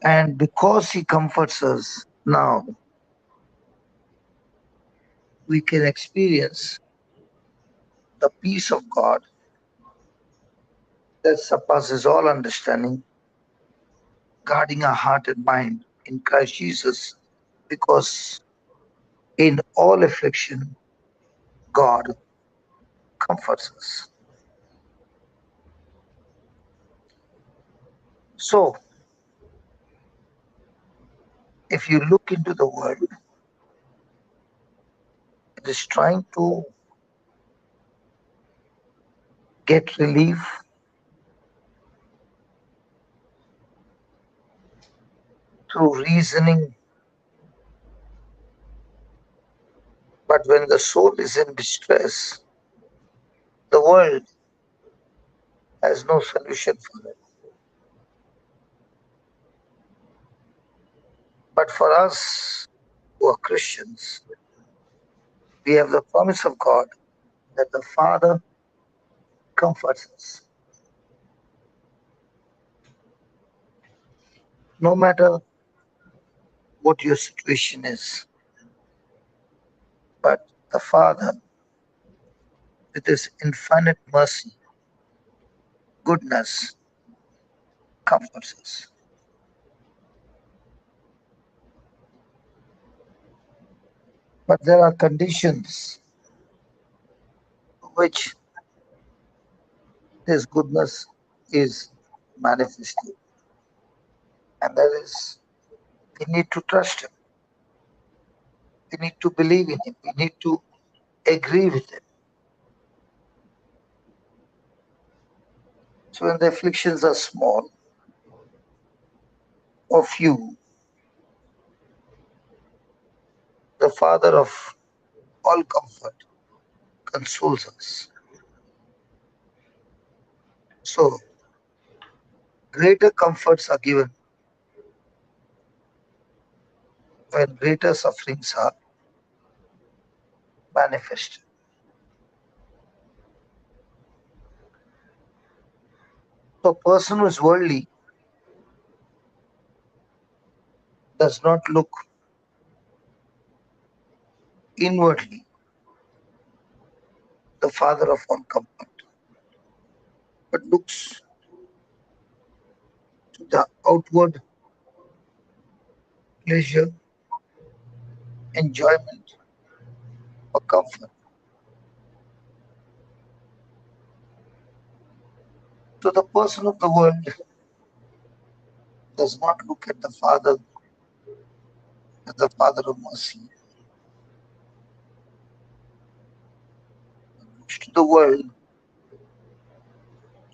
And because he comforts us now, we can experience the peace of God that surpasses all understanding, guarding our heart and mind in Christ Jesus, because in all affliction, God comforts us. So, if you look into the world, it is trying to get relief through reasoning, but when the soul is in distress, the world has no solution for it. But for us who are Christians, we have the promise of God that the Father comforts us. No matter what your situation is, but the Father, with his infinite mercy, goodness, comforts us. But there are conditions which his goodness is manifested, and that is, we need to trust him, we need to believe in him, we need to agree with him. So when the afflictions are small or few, the Father of all comfort consoles us. So greater comforts are given when greater sufferings are manifested. So a person who is worldly does not look inwardly the Father of all comfort, but looks to the outward pleasure, enjoyment, or comfort. So the person of the world does not look at the Father as the Father of mercy, looks to the world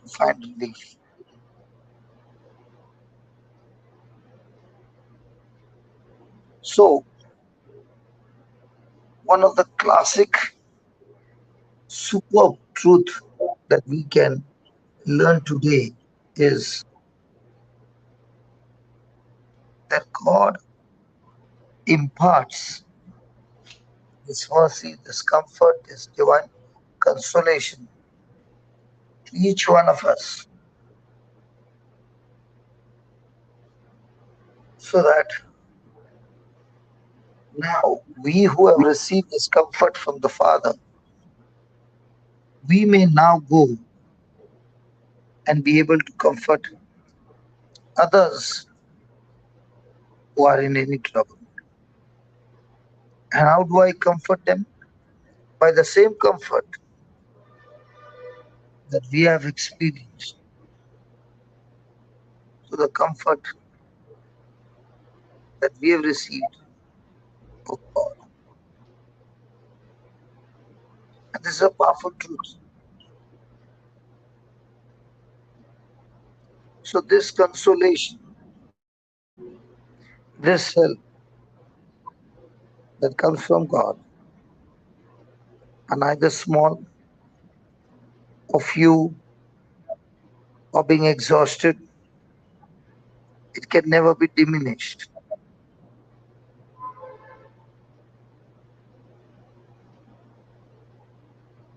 to find relief. So, one of the classic superb truth that we can learn today is that God imparts His mercy, this comfort, this divine consolation to each one of us, so that now we who have received this comfort from the Father, we may now go and be able to comfort others who are in any trouble. And how do I comfort them? By the same comfort that we have experienced. So the comfort that we have received of God. And this is a powerful truth. So this consolation, this help that comes from God are neither small or few or being exhausted. It can never be diminished.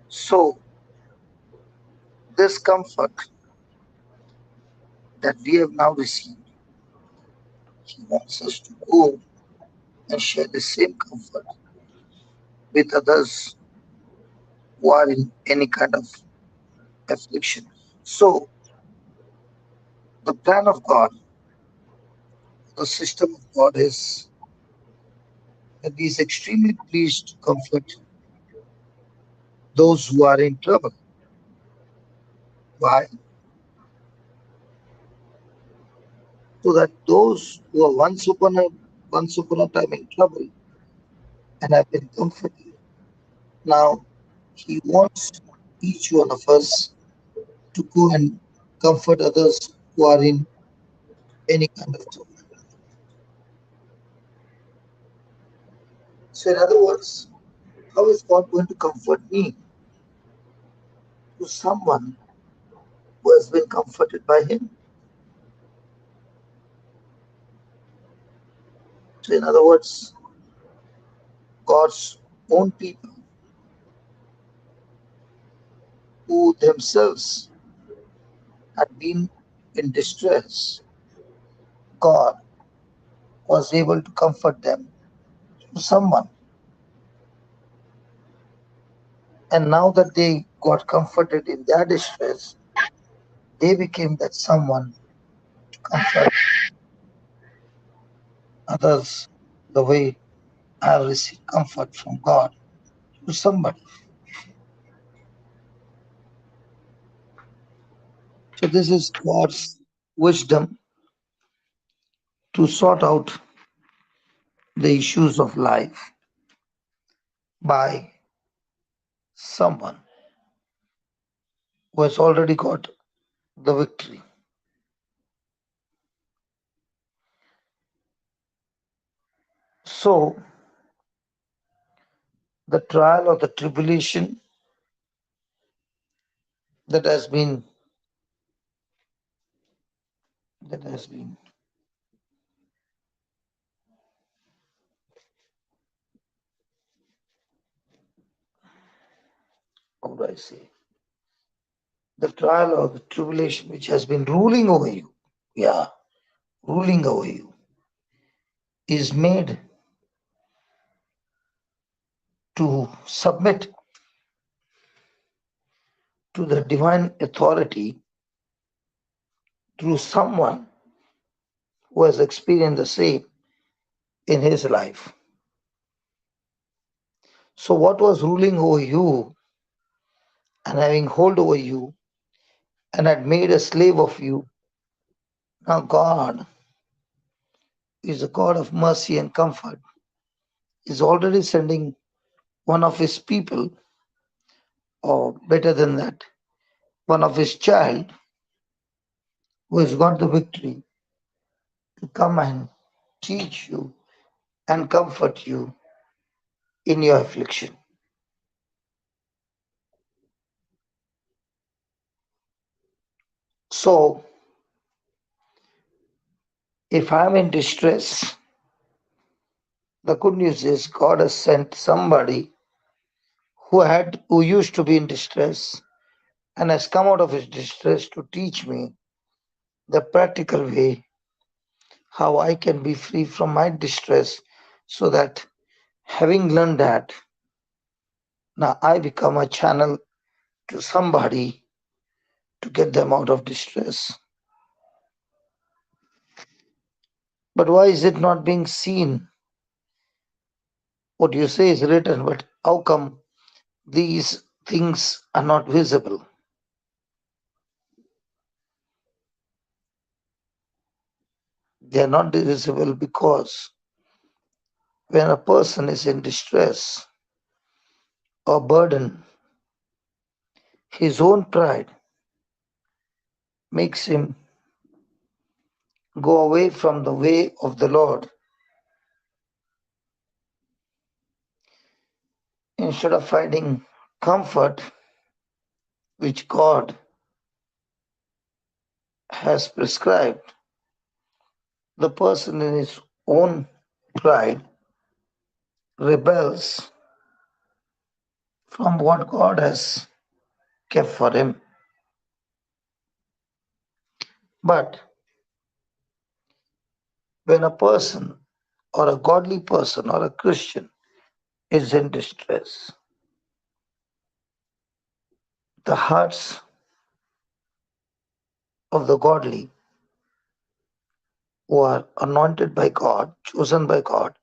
So this comfort that we have now received, He wants us to go and share the same comfort with others who are in any kind of affliction. So the plan of God, the system of God is that He is extremely pleased to comfort those who are in trouble. Why? So that those who are once upon a time in trouble and have been comforted, now He wants each one of us to go and comfort others who are in any kind of trouble. So, in other words, how is God going to comfort me? To someone who has been comforted by Him. So, in other words, God's own people who themselves had been in distress, God was able to comfort them to someone. And now that they got comforted in their distress, they became that someone to comfort others the way I have received comfort from God to somebody. So this is God's wisdom to sort out the issues of life by someone who has already got the victory. So the trial or the tribulation that has been how do I say, the trial or the tribulation which has been ruling over you, yeah, ruling over you, is made to submit to the divine authority through someone who has experienced the same in his life. So, what was ruling over you and having hold over you and had made a slave of you? Now, God is a God of mercy and comfort, is already sending one of his people, or better than that, one of his child who has got the victory to come and teach you and comfort you in your affliction. So, if I'm in distress, the good news is God has sent somebody who used to be in distress and has come out of his distress to teach me the practical way how I can be free from my distress, so that having learned that, now I become a channel to somebody to get them out of distress. But why is it not being seen? What you say is written, but how come these things are not visible? They are not visible because when a person is in distress or burden, his own pride makes him go away from the way of the Lord. Instead of finding comfort which God has prescribed, the person in his own pride rebels from what God has kept for him. But when a person or a godly person or a Christian is in distress, the hearts of the godly who are anointed by God, chosen by God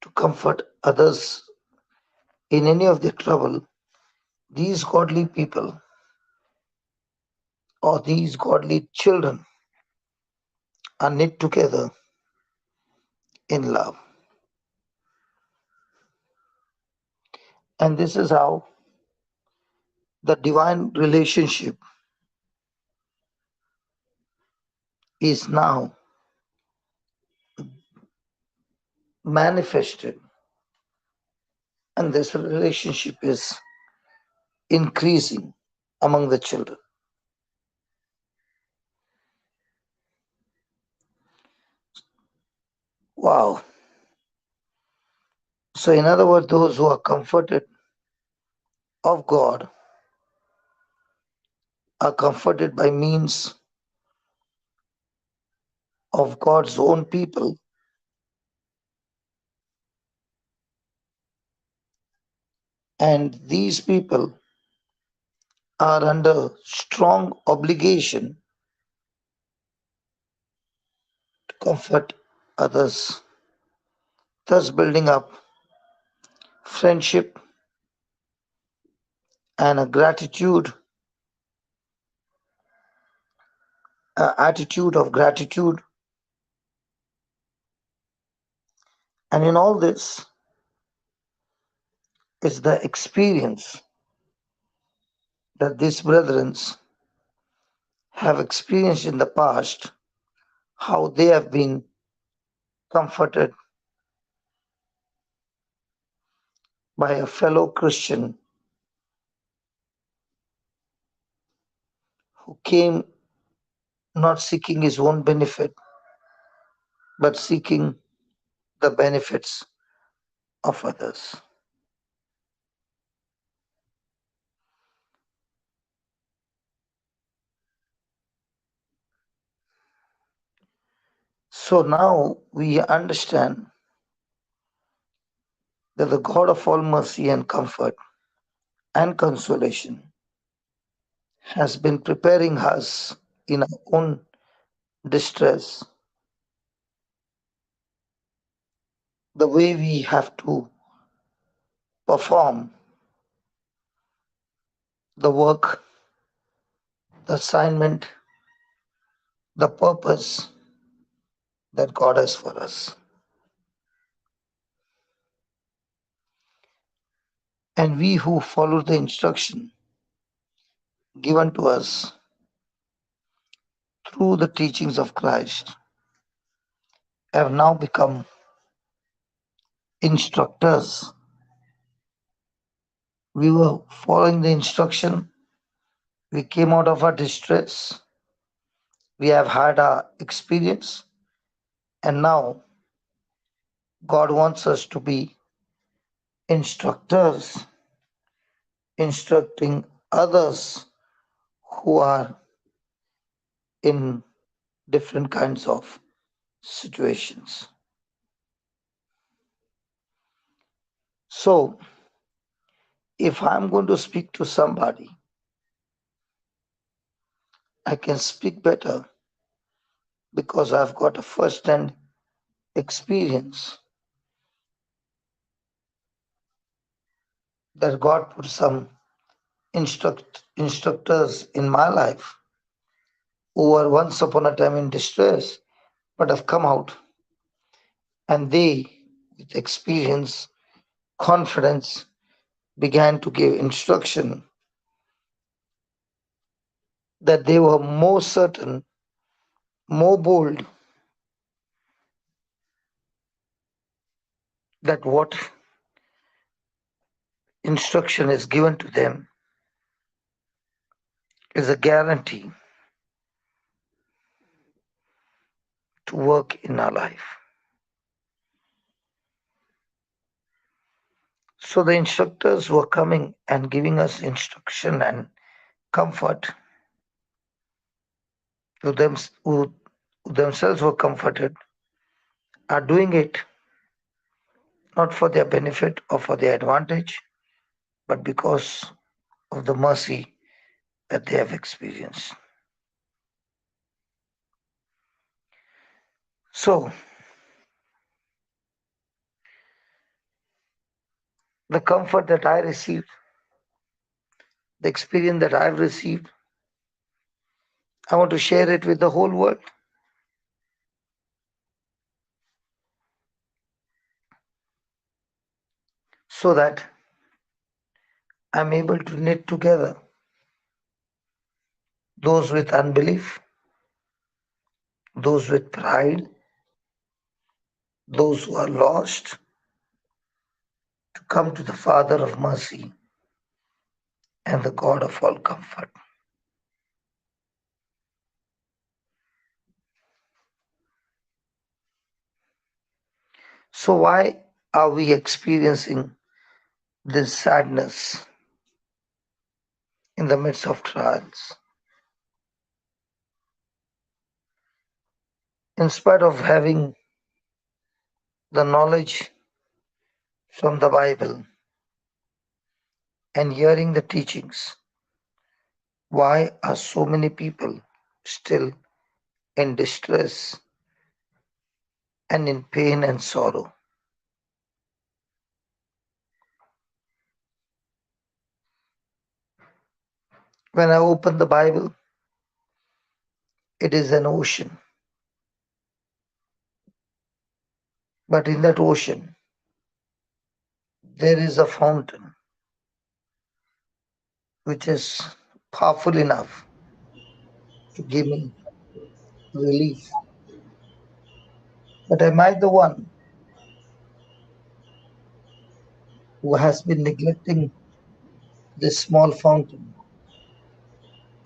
to comfort others in any of their trouble, these godly people or these godly children are knit together in love. And this is how the divine relationship is now manifested, and this relationship is increasing among the children. Wow. So, in other words, those who are comforted of God are comforted by means of God's own people, and these people are under strong obligation to comfort others, thus building up friendship and a attitude of gratitude. And in all this is the experience that these brethren have experienced in the past, how they have been comforted by a fellow Christian who came not seeking his own benefit, but seeking the benefits of others. So now we understand that the God of all mercy and comfort and consolation has been preparing us in our own distress, the way we have to perform the work, the assignment, the purpose that God has for us. And we who follow the instruction given to us through the teachings of Christ have now become instructors. We were following the instruction, we came out of our distress, we have had our experience, and now God wants us to be instructors, instructing others who are in different kinds of situations. So, if I'm going to speak to somebody, I can speak better because I've got a first hand experience that God put some instructors in my life who were once upon a time in distress but have come out, and they, with experience, confidence, began to give instruction that they were more certain, more bold that what instruction is given to them is a guarantee to work in our life. So the instructors were coming and giving us instruction and comfort to them who themselves were comforted are doing it not for their benefit or for their advantage, but because of the mercy that they have experienced. So, the comfort that I received, the experience that I've received, I want to share it with the whole world. So that I'm able to knit together those with unbelief, those with pride, those who are lost, to come to the Father of mercy and the God of all comfort. So, why are we experiencing this sadness in the midst of trials? In spite of having the knowledge from the Bible and hearing the teachings, why are so many people still in distress and in pain and sorrow? When I open the Bible, it is an ocean. But in that ocean, there is a fountain which is powerful enough to give me relief. But am I the one who has been neglecting this small fountain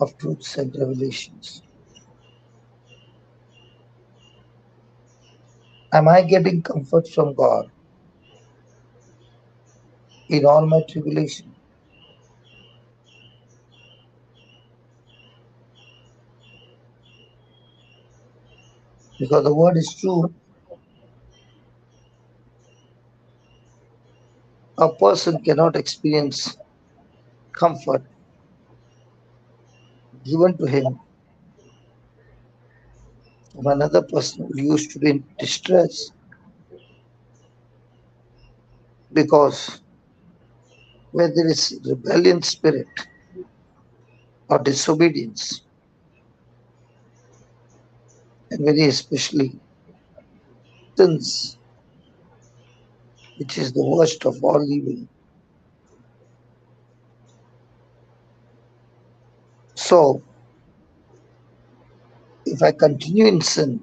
of truths and revelations? Am I getting comfort from God in all my tribulation? Because the word is true A person cannot experience comfort given to him from another person who used to be in distress, because where there is rebellion spirit or disobedience, and very especially sins, which is the worst of all evil. So, if I continue in sin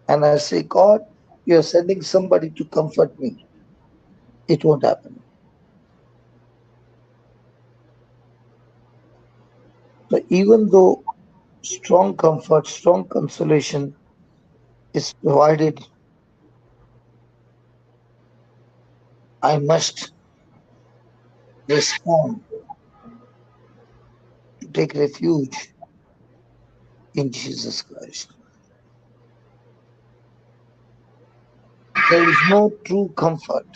and I say, God, you're sending somebody to comfort me, it won't happen. But even though strong comfort, strong consolation is provided, I must respond to take refuge in Jesus Christ. There is no true comfort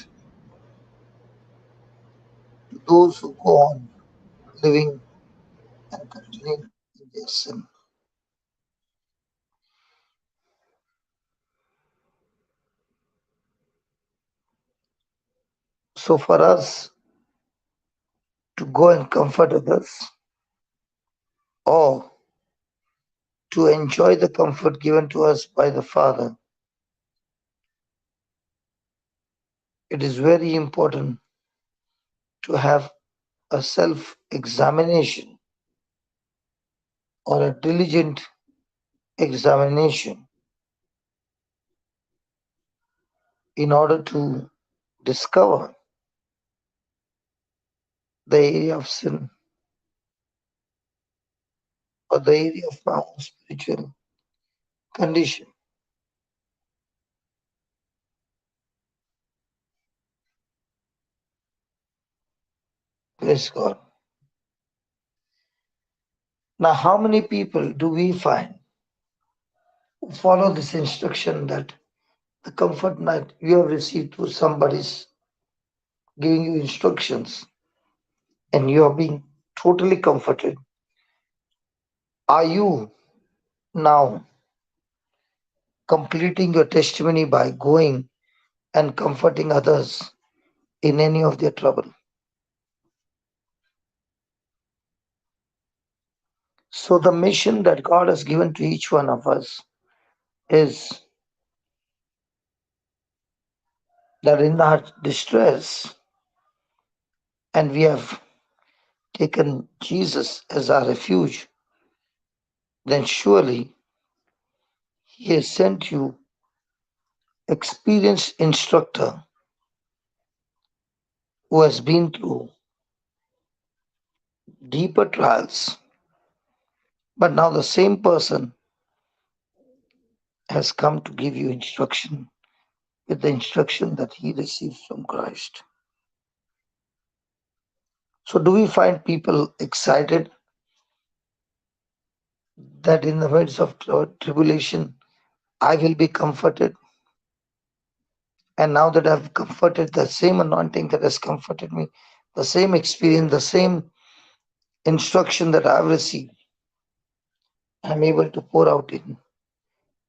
to those who go on living and continuing in their sin. So, for us to go and comfort others, or to enjoy the comfort given to us by the Father, it is very important to have a self examination or a diligent examination in order to discover the area of sin or the area of my own spiritual condition. Praise God. Now, how many people do we find who follow this instruction that the comfort that you have received through somebody's giving you instructions and you are being totally comforted? Are you now completing your testimony by going and comforting others in any of their trouble? So, the mission that God has given to each one of us is that in our distress, and we have taken Jesus as our refuge, then surely He has sent you experienced instructor who has been through deeper trials, but now the same person has come to give you instruction with the instruction that he received from Christ. So, do we find people excited that in the midst of tribulation, I will be comforted? And now that I've comforted, the same anointing that has comforted me, the same experience, the same instruction that I've received, I'm able to pour out in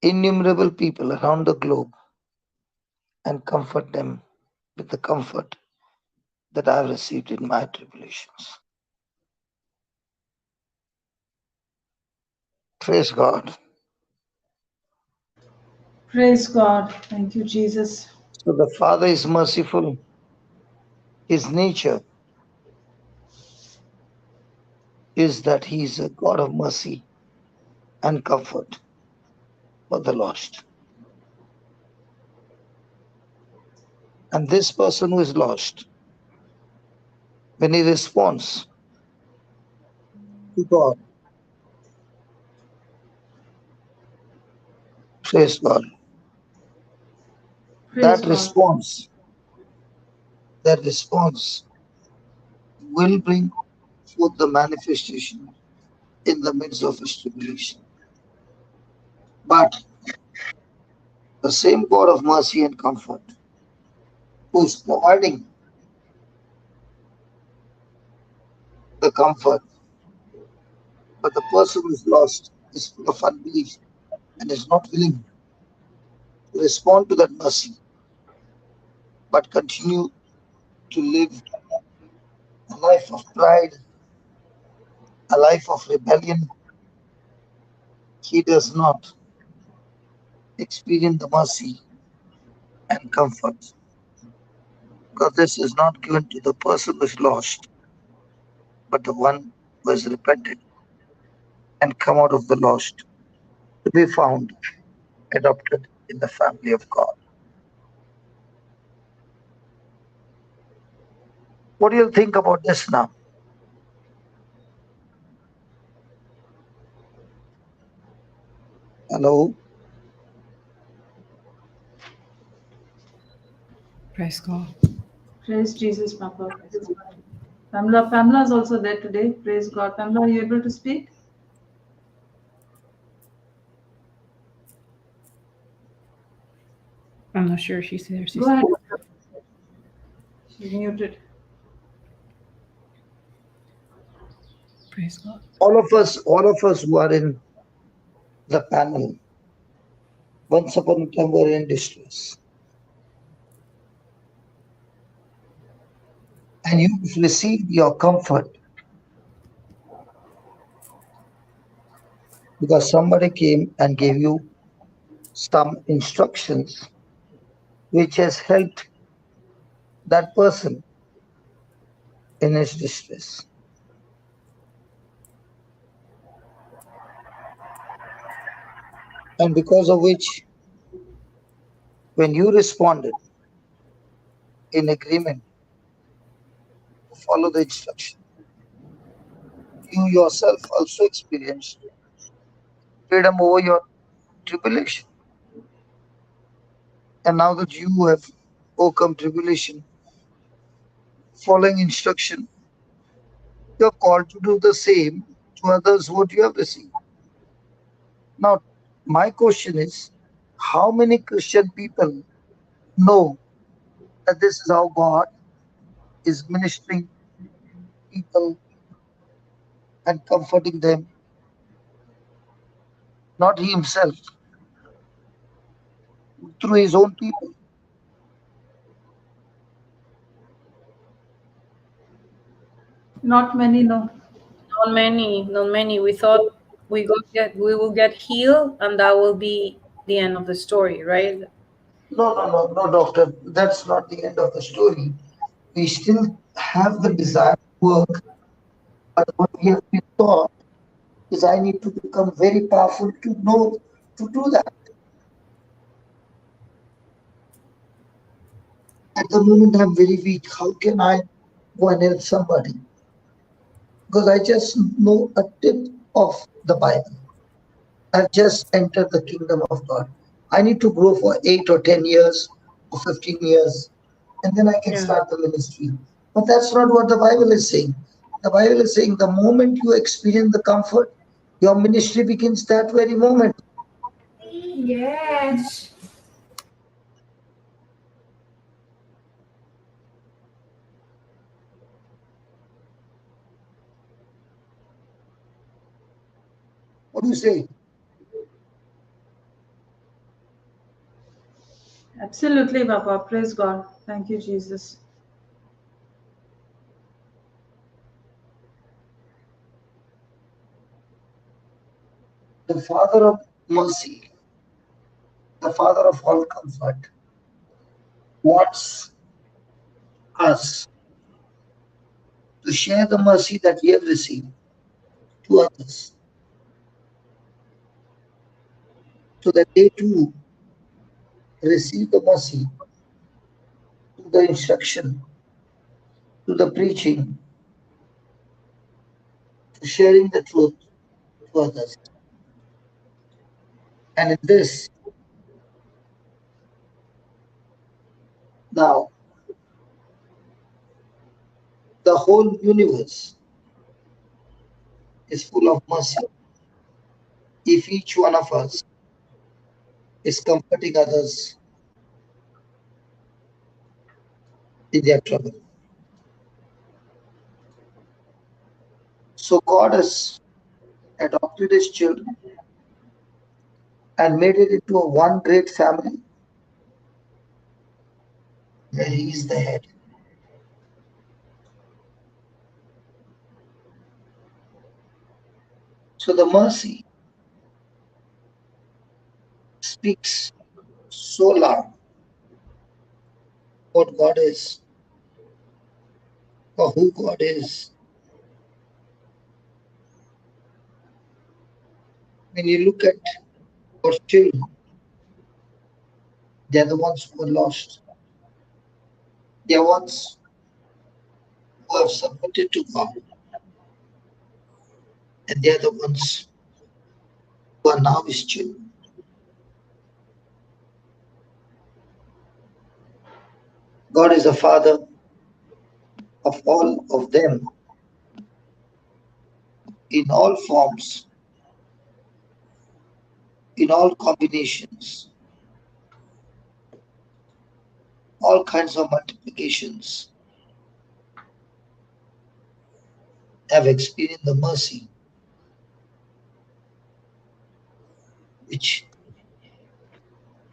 innumerable people around the globe and comfort them with the comfort that I've received in my tribulations. Praise God. Praise God. Thank you, Jesus. So the Father is merciful. His nature is that He is a God of mercy and comfort for the lost. And this person who is lost, when he responds to God, praise God, Praise that God. response, that response will bring forth the manifestation in the midst of his tribulation. But the same God of mercy and comfort who is providing the comfort, but the person who is lost is full of unbelief and is not willing to respond to that mercy, but continue to live a life of pride, a life of rebellion. He does not experience the mercy and comfort, because this is not given to the person who is lost, but the one who has repented and come out of the lost to be found adopted in the family of God. What do you think about this now? Hello? Praise God. Praise Jesus, Papa. Praise God. Pamela is also there today. Praise God. Pamela, are you able to speak? I'm not sure she's there, Go sister. ahead. She's muted. Praise God. All of us who are in the panel, once upon a time were in distress. And you received your comfort because somebody came and gave you some instructions which has helped that person in his distress. And because of which, when you responded in agreement to follow the instruction, you yourself also experienced freedom over your tribulation. And now that you have overcome tribulation, following instruction, you're called to do the same to others what you have received. Now, my question is, how many Christian people know that this is how God is ministering people and comforting them, not He Himself, through His own people? Not many, no. Not many, not many. We thought we will get healed and that will be the end of the story, right? No, no, no, no, doctor. That's not the end of the story. We still have the desire to work, but what we have been taught is I need to become very powerful to know to do that. At the moment, I'm very weak. How can I go and help somebody? Because I just know a tip of the Bible. I've just entered the kingdom of God. I need to grow for 8 or 10 years or 15 years, and then I can Yeah. start the ministry. But that's not what the Bible is saying. The Bible is saying the moment you experience the comfort, your ministry begins that very moment. Yes. What do you say? Absolutely, Papa. Praise God. Thank you, Jesus. The Father of mercy, the Father of all comfort, wants us to share the mercy that we have received to others so that they too receive the mercy to the instruction, to the preaching, to sharing the truth to others. And in this, now, the whole universe is full of mercy. If each one of us is comforting others in their trouble. So God has adopted his children and made it into a one great family where he is the head. So the mercy speaks so loud what God is or who God is. When you look at God's children, they're the ones who are lost. They're ones who have submitted to God, and they're the ones who are now his children. God is the father of all of them in all forms, in all combinations, all kinds of multiplications have experienced the mercy which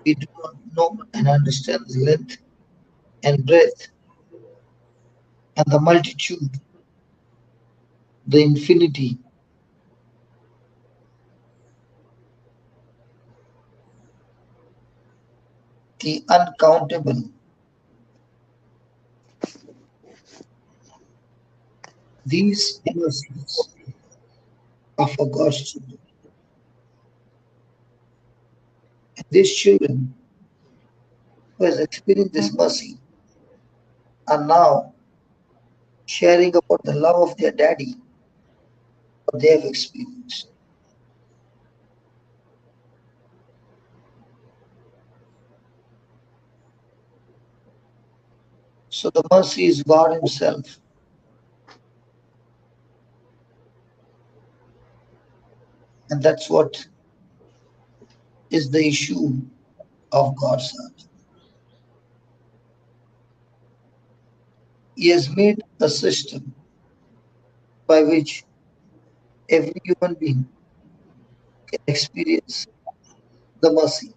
we do not know and understand the length and breadth and the multitude, the infinity, the uncountable. These mercies are for God's children. And these children who has experienced this mercy are now sharing about the love of their daddy, what they have experienced. So the mercy is God himself. And that's what is the issue of God's heart. He has made a system by which every human being can experience the mercy.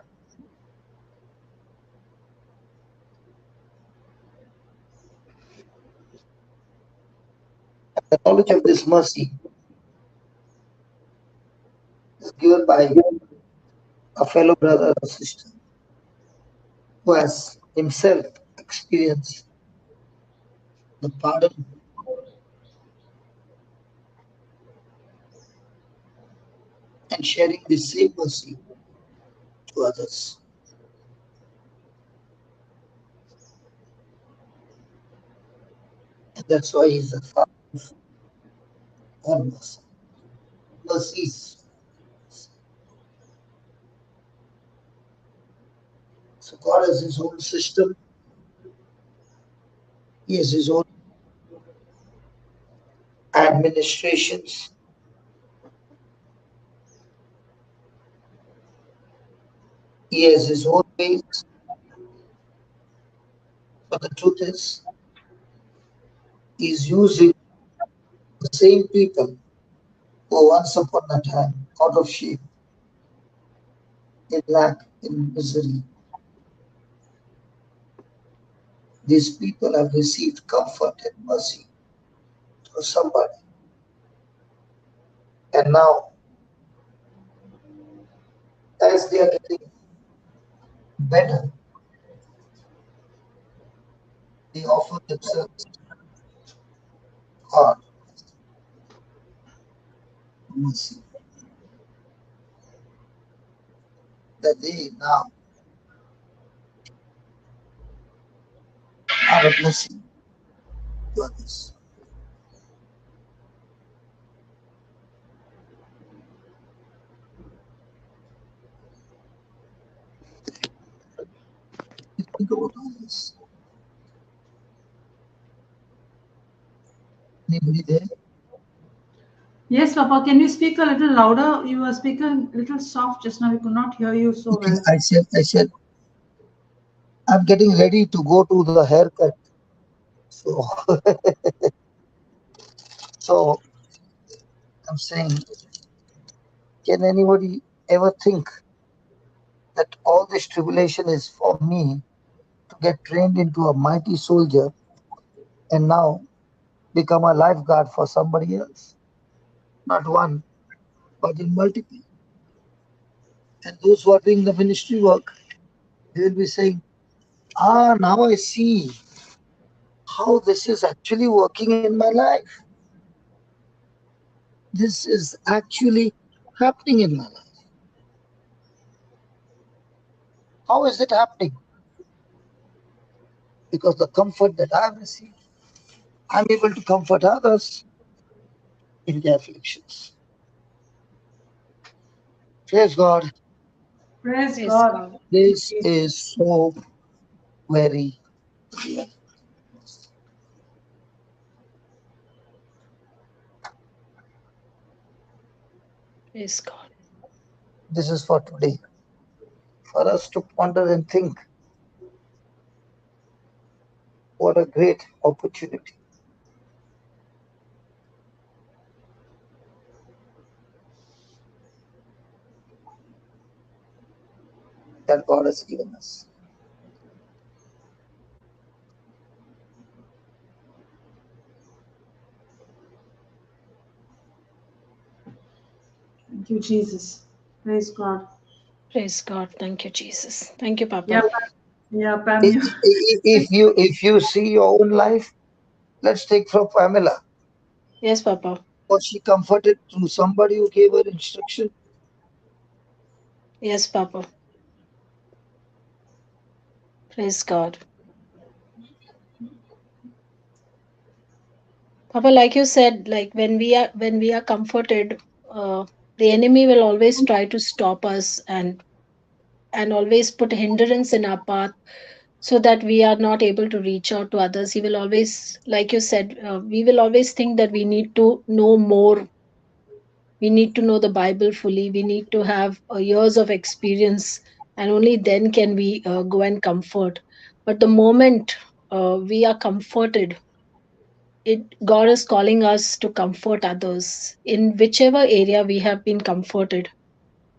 The knowledge of this mercy is given by a fellow brother or sister who has himself experienced the pardon and sharing the same mercy to others. And that's why he's the father of all mercy. Mercies. So God has his own system. He has his own administrations. He has his own ways. But the truth is, he's using the same people who once upon a time, out of shame, in lack, in misery, these people have received comfort and mercy from somebody. And now, as they are getting better, they offer themselves to God for mercy. That they now are a blessing to others. Think about all this. Anybody there? Yes, Papa, can you speak a little louder? You were speaking a little soft just now. We could not hear you so well. I said, I'm getting ready to go to the haircut. So, so I'm saying, can anybody ever think that all this tribulation is for me to get trained into a mighty soldier and now become a lifeguard for somebody else? Not one, but in multiple. And those who are doing the ministry work, they will be saying, ah, now I see how this is actually working in my life. This is actually happening in my life. How is it happening? Because the comfort that I've received, I'm able to comfort others in their afflictions. Praise God. Praise Praise God. God. This Jesus. is so very real. Praise God. This is for today. For us to ponder and think, what a great opportunity that God has given us. Thank you, Jesus. Praise God. Praise God. Thank you, Jesus. Thank you, Yeah, Papa. yeah, Pam. If you see your own life, let's take from Pamela. Yes, Papa. Was she comforted through somebody who gave her instruction? Yes, Papa. Praise God. Papa, like you said, like when we are comforted, the enemy will always try to stop us and always put hindrance in our path so that we are not able to reach out to others. He will always, like you said, we will always think that we need to know more. We need to know the Bible fully. We need to have years of experience, and only then can we go and comfort. But the moment we are comforted, God is calling us to comfort others in whichever area we have been comforted.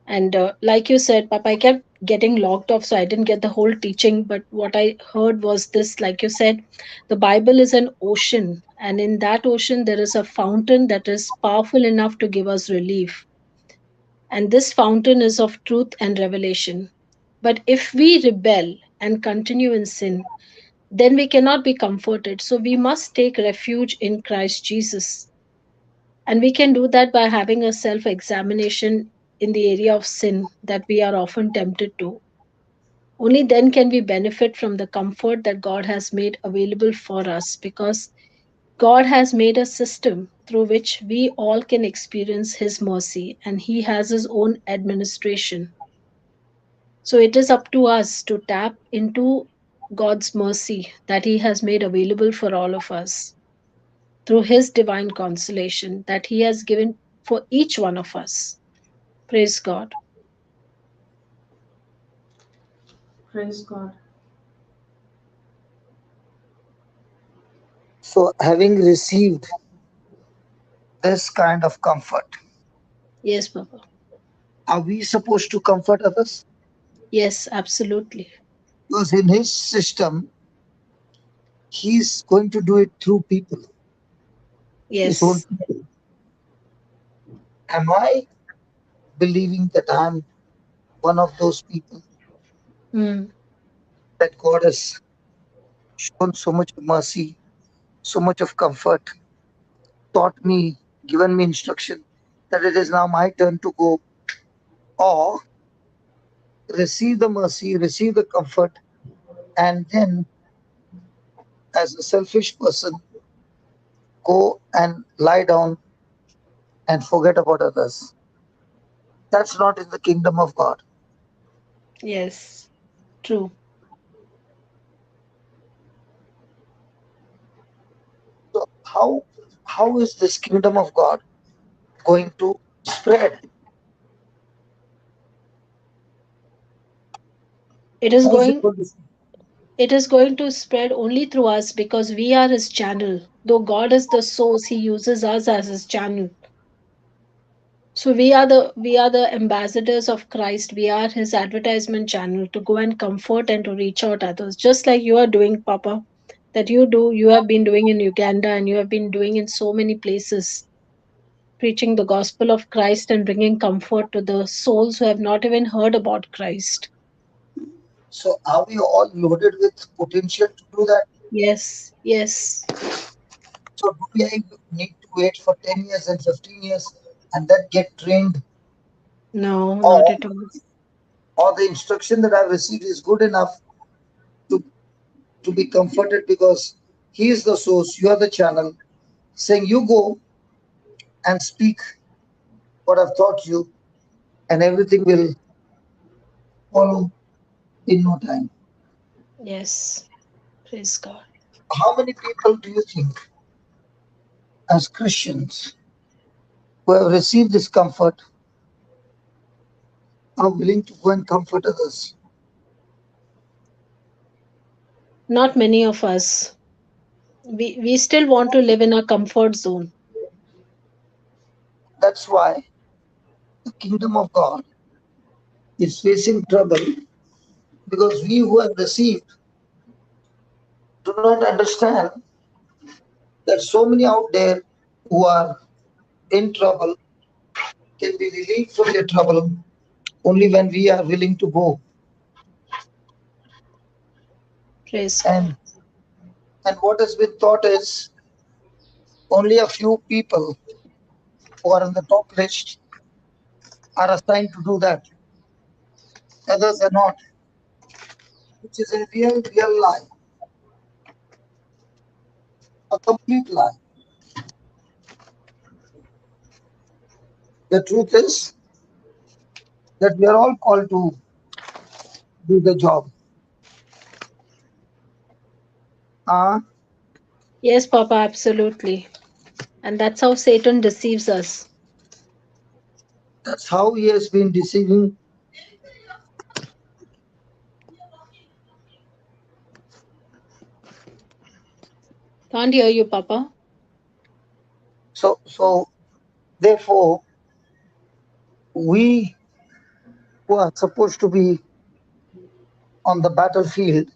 And like you said, Papa, I kept getting locked off, so I didn't get the whole teaching. But what I heard was this, like you said, the Bible is an ocean, and in that ocean, there is a fountain that is powerful enough to give us relief. And this fountain is of truth and revelation. But if we rebel and continue in sin, then we cannot be comforted. So we must take refuge in Christ Jesus. And we can do that by having a self examination in the area of sin that we are often tempted to. Only then can we benefit from the comfort that God has made available for us, because God has made a system through which we all can experience His mercy, and He has His own administration. So it is up to us to tap into God's mercy that He has made available for all of us through His divine consolation that He has given for each one of us. Praise God. Praise God. So, having received this kind of comfort, Yes, Papa. are we supposed to comfort others? Yes, absolutely. Because in his system, he's going to do it through people, his own Yes. people. Am I believing that I'm one of those people Mm. that God has shown so much mercy, so much of comfort, taught me, given me instruction that it is now my turn to go, or receive the mercy, receive the comfort, and then, as a selfish person, go and lie down and forget about others? That's not in the kingdom of God. Yes. True. So how is this kingdom of God going to spread? It is How is it going going to spread? It is going to spread only through us because we are his channel. Though God is the source, he uses us as his channel. So we are the ambassadors of Christ. We are his advertisement channel to go and comfort and to reach out others. Just like you are doing, Papa, that you have been doing in Uganda and you have been doing in so many places, preaching the gospel of Christ and bringing comfort to the souls who have not even heard about Christ. So are we all loaded with potential to do that? Yes, yes. So do we need to wait for 10 years and 15 years and then get trained? No, not Or, at all. or the instruction that I've received is good enough to, to be comforted because he is the source, you are the channel, saying you go and speak what I've taught you and everything will follow in no time. Yes. Praise God. How many people do you think, as Christians, who have received this comfort, are willing to go and comfort others? Not many of us. We still want to live in our comfort zone. That's why the kingdom of God is facing trouble because we who have received do not understand that so many out there who are in trouble can be relieved from their trouble only when we are willing to go. Praise God. And what has been taught is only a few people who are on the top list are assigned to do that. Others are not, which is a real lie, a complete lie. The truth is that we are all called to do the job. Uh, Yes, Papa, absolutely. And that's how Satan deceives us. that's how he has been deceiving. Can't hear you, Papa. So therefore, we who are supposed to be on the battlefield,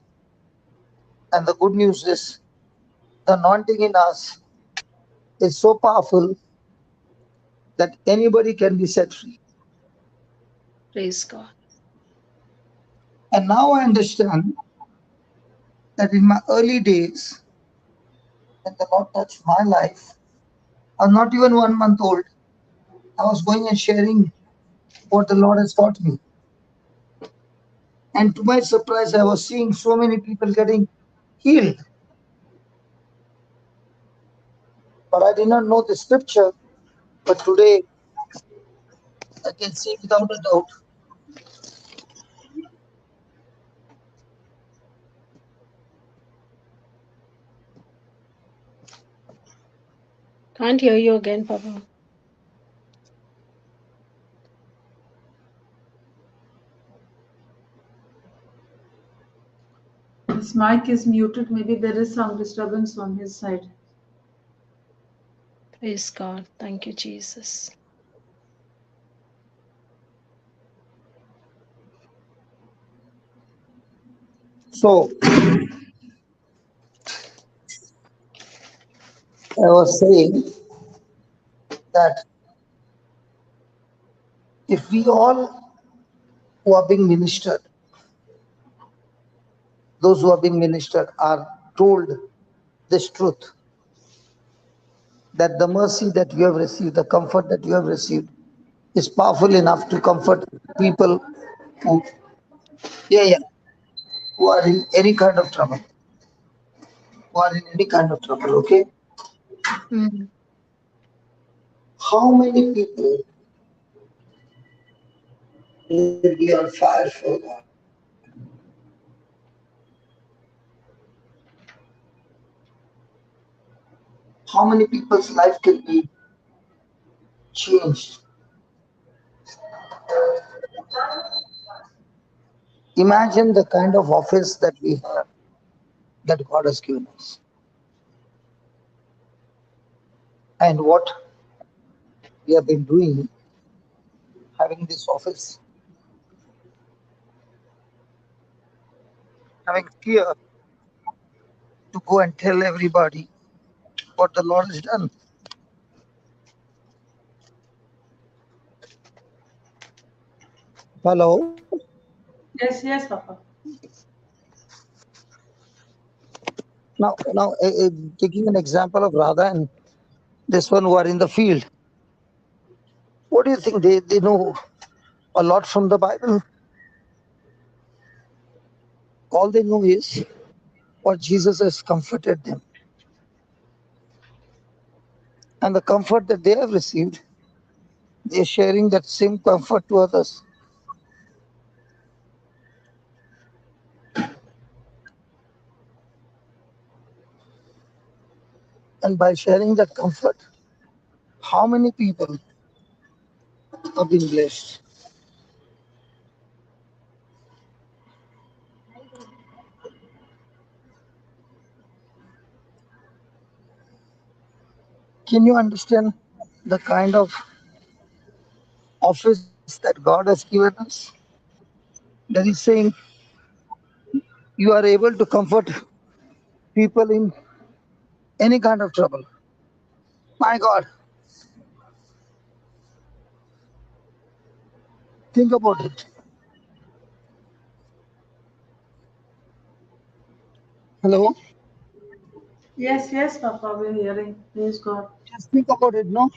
and the good news is the anointing in us is so powerful that anybody can be set free. Praise God. And now I understand that in my early days, when the Lord touched my life, I was not even 1 month old. I was going and sharing what the Lord has taught me. And to my surprise, I was seeing so many people getting healed. But I did not know the scripture. But today, I can see without a doubt Can't hear you again, Papa. His mic is muted. Maybe there is some disturbance on his side. Praise God. Thank you, Jesus. so. I was saying that if we all who are being ministered, those who are being ministered, are told this truth, that the mercy that you have received, the comfort that you have received, is powerful enough to comfort people who, yeah, who are in any kind of trouble, okay? Mm. How many people will be on fire for God? How many people's life can be changed? Imagine the kind of office that we have. that God has given us. And what we have been doing, having this office, having fear to go and tell everybody what the Lord has done. Hello. Yes, yes, Papa. Now, taking an example of Radha and this one who are in the field, what do you think? They know a lot from the Bible. All they know is what Jesus has comforted them. And the comfort that they have received, they are sharing that same comfort to others. And by sharing that comfort, how many people have been blessed? Can you understand the kind of office that God has given us? That is saying you are able to comfort people in any kind of trouble. My God, think about it. Hello? Yes, yes, Papa, we're hearing. Praise God. Just think about it, no?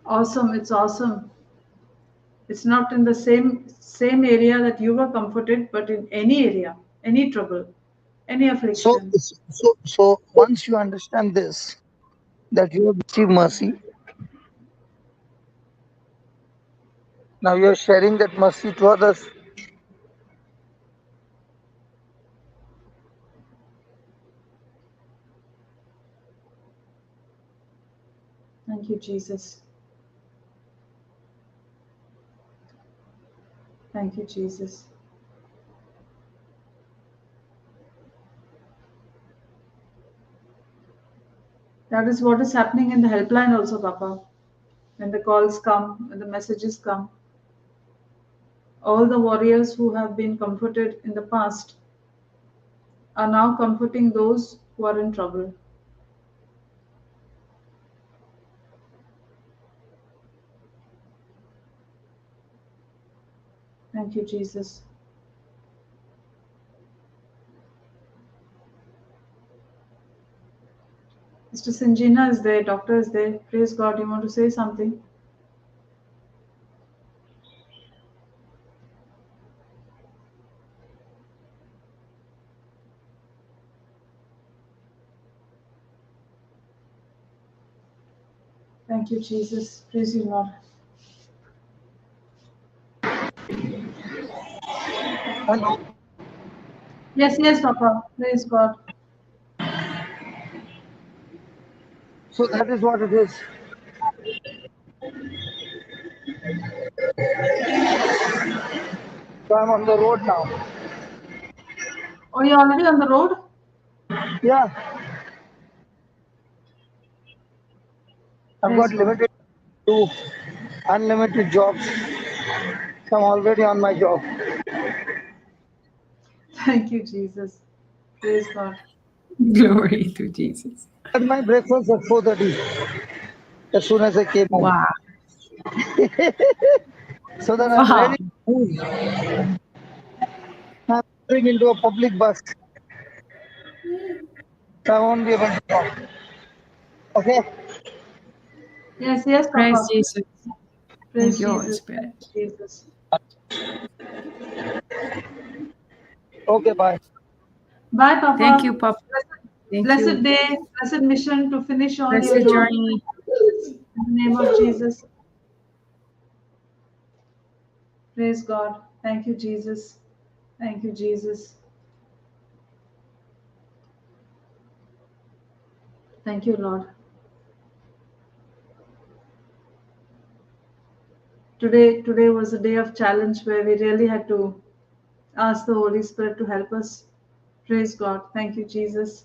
Awesome, it's awesome. It's not in the same area that you were comforted, but in any area, any trouble, any So, affliction. so once you understand this, that you have received mercy, now you are sharing that mercy to others. Thank you, Jesus. Thank you, Jesus. That is what is happening in the helpline also, Papa. When the calls come, when the messages come, all the warriors who have been comforted in the past are now comforting those who are in trouble. Thank you, Jesus. Mr. Sinjina is there, doctor is there. Praise God. You want to say something? Thank you, Jesus. Praise you, Lord. Hello. Yes, yes, Papa. Praise God. So that is what it is. So I'm on the road now. Oh, you're already on the road? Yeah, I've Praise got God. limited to unlimited jobs. So I'm already on my job. Thank you, Jesus. Praise God. Glory to Jesus. Had my breakfast at 4:30 as soon as I came home. Wow. So that I'm Wow. ready to move. I'm entering into a public bus. So I won't be able to talk. Okay? Yes, yes, Praise Papa. Jesus. Thank Praise you, Holy Jesus. Thank Spirit. you, Jesus. Okay, bye. Bye, Thank you, Papa. Papa. Thank Blessed you. day, blessed mission to finish all your Blessed journey. journey. In the name of Jesus. Praise God. Thank you, Jesus. Thank you, Jesus. Thank you, Lord. Today was a day of challenge where we really had to ask the Holy Spirit to help us. Praise God. Thank you, Jesus.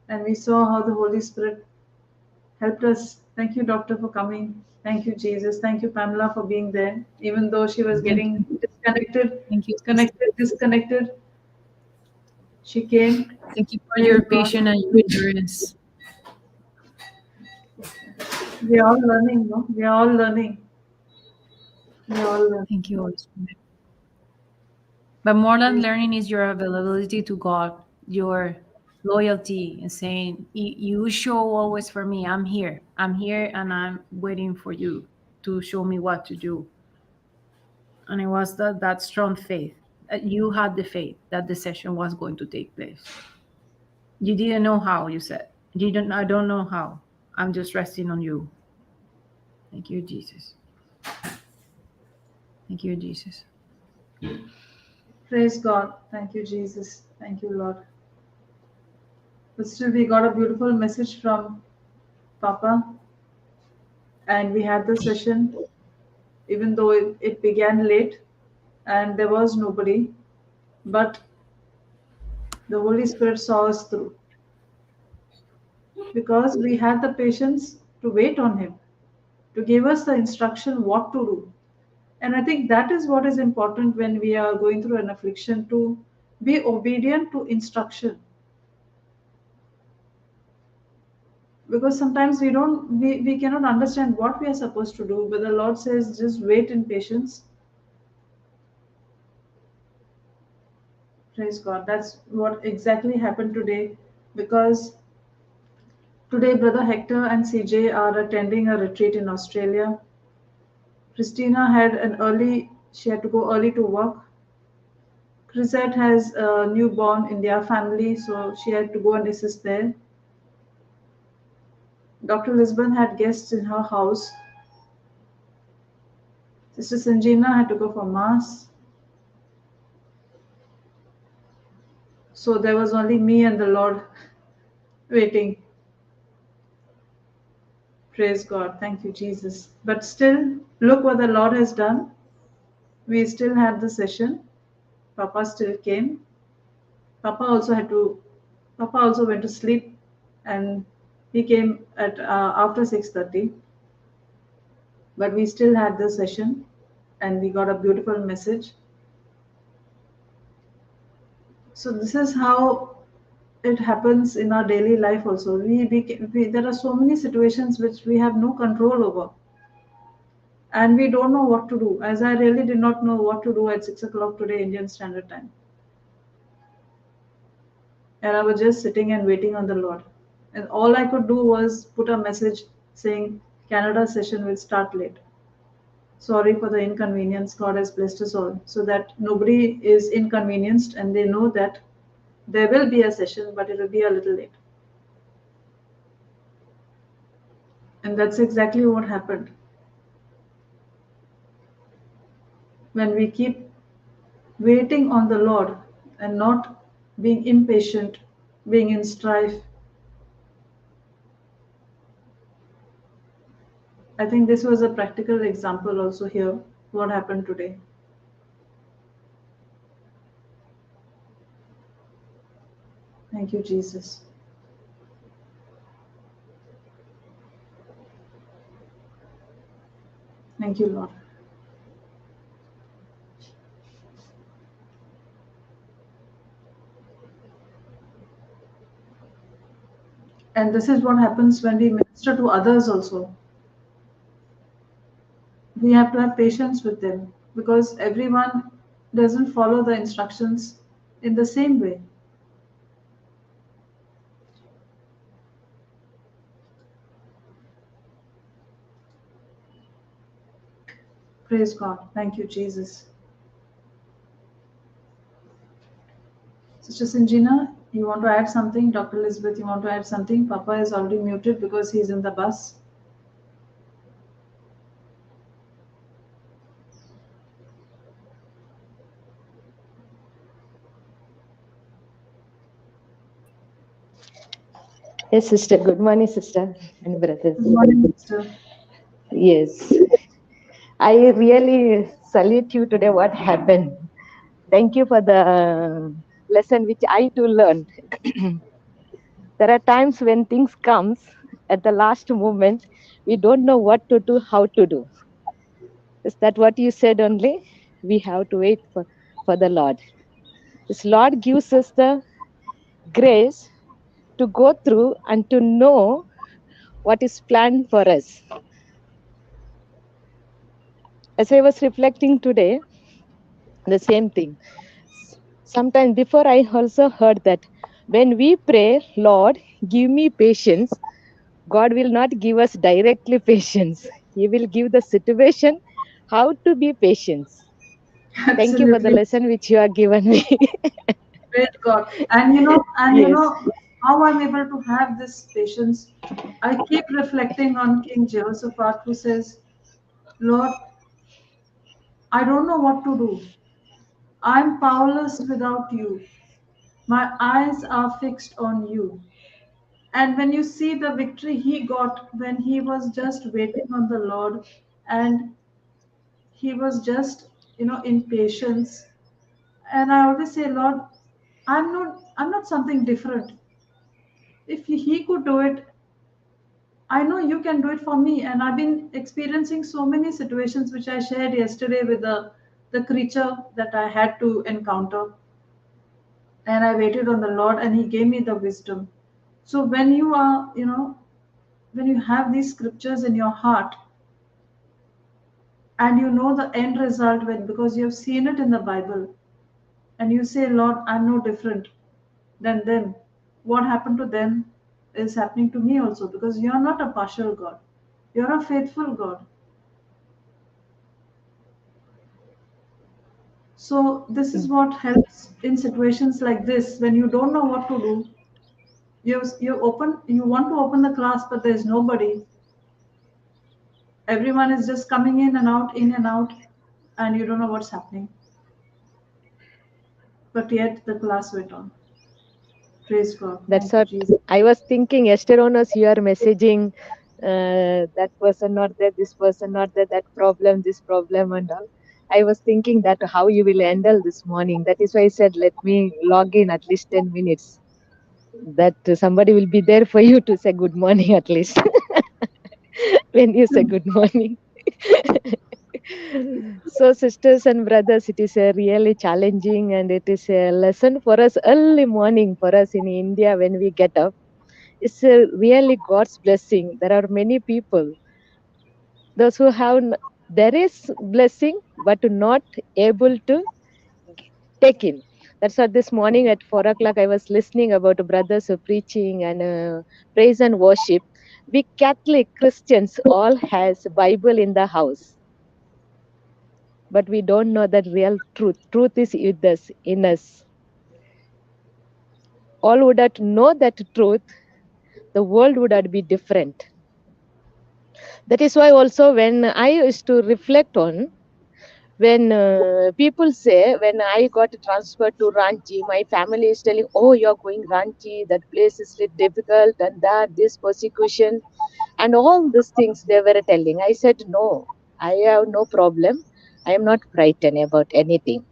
And we saw how the Holy Spirit helped us. Thank you, Doctor, for coming. Thank you, Jesus. Thank you, Pamela, for being there. Even though she was Thank getting you. disconnected, Thank you, sister. disconnected, she came. Thank you for Praise your God. patience and your endurance. We are all learning, no? We are all learning. We are all learning. Thank you, Holy Spirit. But more than learning is your availability to God, your loyalty, and saying, You show always for me. I'm here. I'm here and I'm waiting for you to show me what to do. And it was that strong faith that you had the faith that the session was going to take place. You didn't know how, you said. I don't know how. I'm just resting on you. Thank you, Jesus. Thank you, Jesus. Praise God. Thank you, Jesus. Thank you, Lord. But still, we got a beautiful message from Papa, and we had the session, even though it began late and there was nobody, but the Holy Spirit saw us through because we had the patience to wait on Him, to give us the instruction what to do. And I think that is what is important when we are going through an affliction, to be obedient to instruction. Because sometimes we cannot understand what we are supposed to do, but the Lord says just wait in patience. Praise God. That's what exactly happened today, because today Brother Hector and CJ are attending a retreat in Australia. Christina she had to go early to work. Chrisette has a newborn in their family, so she had to go and assist there. Dr. Lisbon had guests in her house. Sister Sanjina had to go for Mass. So there was only me and the Lord waiting. Praise God. Thank you, Jesus. But still, look what the Lord has done. We still had the session. Papa still came. Papa also went to sleep, and he came at after 6:30. But we still had the session, and we got a beautiful message. So this is how it happens in our daily life also. There are so many situations which we have no control over, and we don't know what to do. As I really did not know what to do at 6 o'clock today, Indian Standard Time. And I was just sitting and waiting on the Lord. And all I could do was put a message saying, Canada session will start late. Sorry for the inconvenience. God has blessed us all. So that nobody is inconvenienced and they know that there will be a session, but it will be a little late. And that's exactly what happened. When we keep waiting on the Lord and not being impatient, being in strife, I think this was a practical example also here, what happened today. Thank you, Jesus. Thank you, Lord. And this is what happens when we minister to others also. We have to have patience with them because everyone doesn't follow the instructions in the same way. Praise God. Thank you, Jesus. Sister Sinjina, you want to add something? Dr. Elizabeth, you want to add something? Papa is already muted because he's in the bus. Yes, sister. Good morning, sister and brothers. Good morning, sister. Yes. I really salute you today. What happened? Thank you for the lesson which I too learned. There are times when things comes at the last moment, we don't know what to do, how to do. Is that what you said only? We have to wait for the Lord. This Lord gives us the grace to go through and to know what is planned for us. As I was reflecting today, the same thing. Sometimes before I also heard that when we pray, Lord, give me patience, God will not give us directly patience. He will give the situation how to be patient. Thank you for the Absolutely. lesson which you have given me. Praise God. And Yes. how I'm able to have this patience. I keep reflecting on King Jehoshaphat, who says, Lord, I don't know what to do. I'm powerless without you. My eyes are fixed on you. And when you see the victory he got when he was just waiting on the Lord, and he was just, in patience. And I always say, Lord, I'm not something different. If he could do it, I know you can do it for me. And I've been experiencing so many situations which I shared yesterday with the creature that I had to encounter. And I waited on the Lord and he gave me the wisdom. So when you are, when you have these scriptures in your heart and you know the end result, when because you have seen it in the Bible, and you say, Lord, I'm no different than them. What happened to them is happening to me also, because you're not a partial God. You're a faithful God. So this is what helps in situations like this when you don't know what to do. You want to open the class, but there's nobody. Everyone is just coming in and out, and you don't know what's happening. But yet the class went on. Praise God. That's Thank you, what Jesus. I was thinking yesterday on us. You are messaging that person not there, this person not there, that problem, this problem, and all. I was thinking that how you will handle this morning. That is why I said, let me log in at least 10 minutes. That somebody will be there for you to say good morning at least when you say good morning. So, sisters and brothers, it is a really challenging and it is a lesson for us early morning for us in India when we get up. It's a really God's blessing. There are many people, those who have, there is blessing, but not able to take in. That's what this morning at 4 o'clock I was listening about brothers who preaching and praise and worship. We Catholic Christians all has Bible in the house, but we don't know that real truth. Truth is with us, in us. All would have to know that truth, the world would have be different. That is why also when I used to reflect on, when people say, when I got transferred to Ranchi, my family is telling, oh, you're going Ranchi, that place is little difficult, and that, this persecution, and all these things they were telling. I said, no, I have no problem. I am not frightened about anything.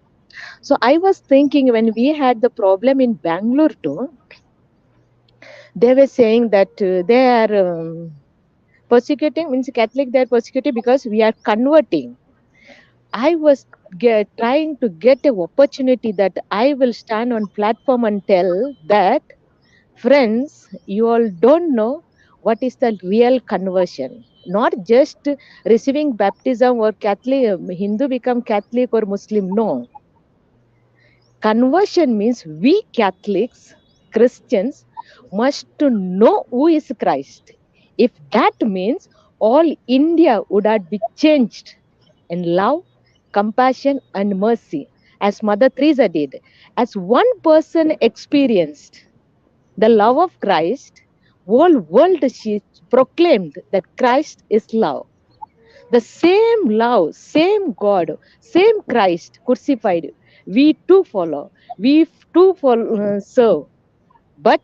So I was thinking when we had the problem in Bangalore too, they were saying that they are persecuting, means Catholic, they are persecuting because we are converting. I was trying to get an opportunity that I will stand on platform and tell that, friends, you all don't know what is the real conversion. Not just receiving baptism or Catholic, Hindu become Catholic or Muslim. No. Conversion means we Catholics, Christians, must to know who is Christ. If that means all India would have been changed in love, compassion, and mercy, as Mother Teresa did. As one person experienced the love of Christ, whole world she proclaimed that Christ is love. The same love, same God, same Christ crucified, we too follow, we too serve. But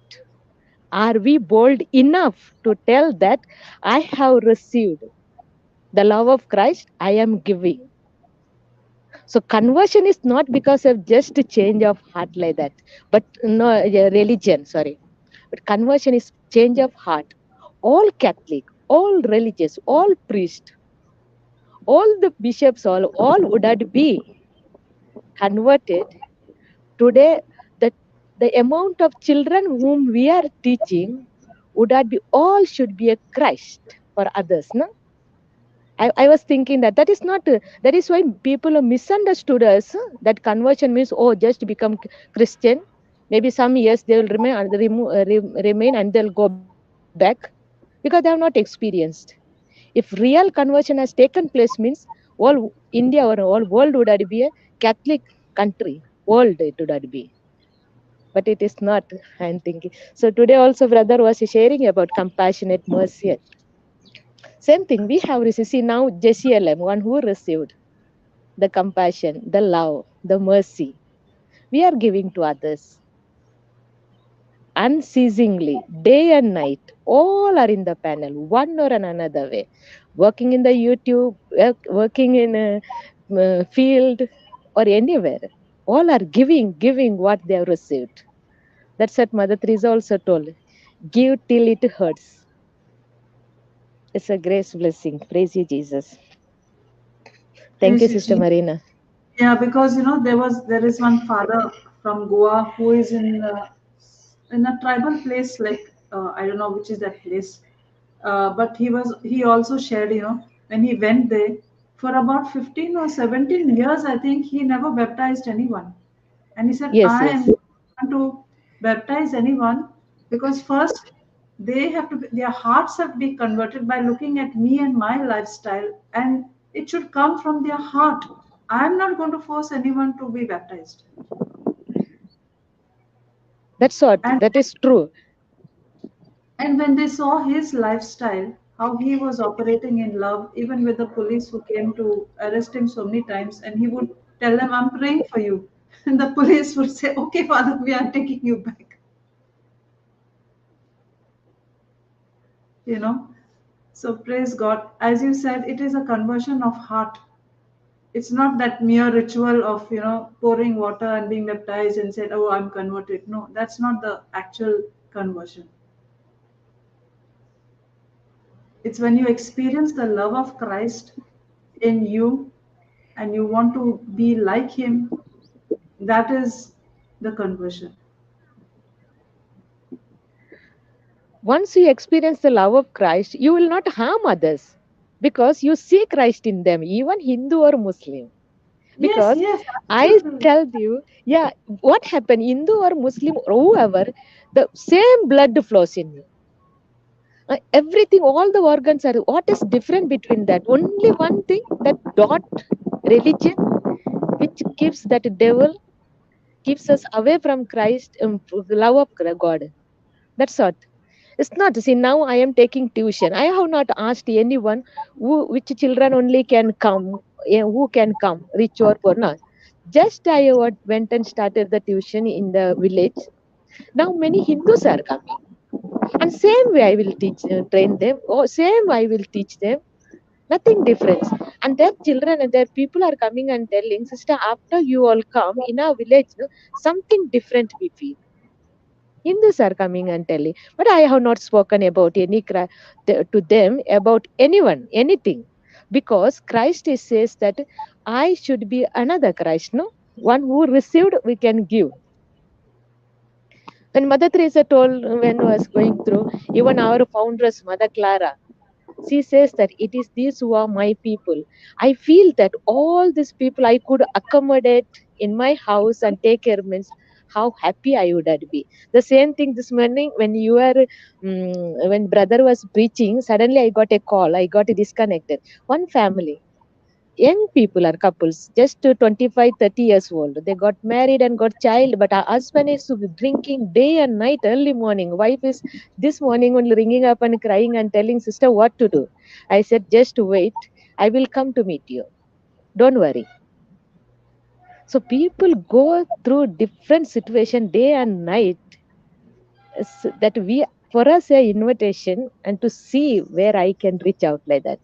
are we bold enough to tell that I have received The love of Christ I am giving. So conversion is not because of just a change of heart like that, but no religion, sorry. But conversion is change of heart. All Catholic, all religious, all priest, all the bishops, all would have be converted. Today, the amount of children whom we are teaching would have be all should be a Christ for others, no? I was thinking that is not that is why people misunderstood us that conversion means just become Christian. Maybe some years they will remain remain and they'll go back because they have not experienced. If real conversion has taken place means all India or all world would have be a Catholic country. World it would have be. But it is not, I'm thinking. So today also brother was sharing about compassionate mercy. Same thing we have received. See now JCILM, one who received the compassion, the love, the mercy. We are giving to others unceasingly, day and night. All are in the panel, one or another way. Working in the YouTube, working in a field or anywhere. All are giving what they have received. That's what Mother Teresa also told. Give till it hurts. It's a grace blessing. Praise you, Jesus. Thank you, Praise you, Sister Jesus. Marina. Yeah, because there is one father from Goa who is in a tribal place, like I don't know which is that place, but he also shared, when he went there for about 15 or 17 years, I think he never baptized anyone, and he said, Yes, I yes. am not to baptize anyone because first their hearts have to be converted by looking at me and my lifestyle, and it should come from their heart. I am not going to force anyone to be baptized. That's what. and That is true. and when they saw his lifestyle, how he was operating in love, even with the police who came to arrest him so many times, and he would tell them, I'm praying for you, and the police would say, okay, father, we are taking you back. you know so praise God. As you said, it is a conversion of heart. It's not that mere ritual of pouring water and being baptized and said, oh, I'm converted. No, that's not the actual conversion. It's when you experience the love of Christ in you and you want to be like him. That is the conversion. Once you experience the love of Christ, you will not harm others because you see Christ in them, even Hindu or Muslim. Yes, Because yes, I absolutely. tell you, yeah, what happened, Hindu or Muslim or whoever, the same blood flows in you. Everything, all the organs are. What is different between that? Only one thing, that dot religion, which keeps that devil, keeps us away from Christ, love of God. That's what. It's not. See, now I am taking tuition. I have not asked anyone which children only can come, who can come, rich or poor. No. Just I went and started the tuition in the village. Now many Hindus are coming. And same way I will teach, train them. Oh, same I will teach them. Nothing difference. And their children and their people are coming and telling, sister, after you all come in our village, no, something different we feel. Hindus are coming and telling, but I have not spoken about to them about anyone, anything, because Christ says that I should be another Christ, no, one who received we can give. When Mother Teresa told when was going through, even our foundress Mother Clara, she says that it is these who are my people. I feel that all these people I could accommodate in my house and take care means how happy I would have be. The same thing this morning when when brother was preaching, suddenly I got a call. I got disconnected. One family, young people are couples, just 25, 30 years old. They got married and got child, but our husband is drinking day and night, early morning. Wife is this morning only ringing up and crying and telling sister what to do. I said, just wait, I will come to meet you, don't worry. So people go through different situation day and night. That we, for us, a invitation and to see where I can reach out like that.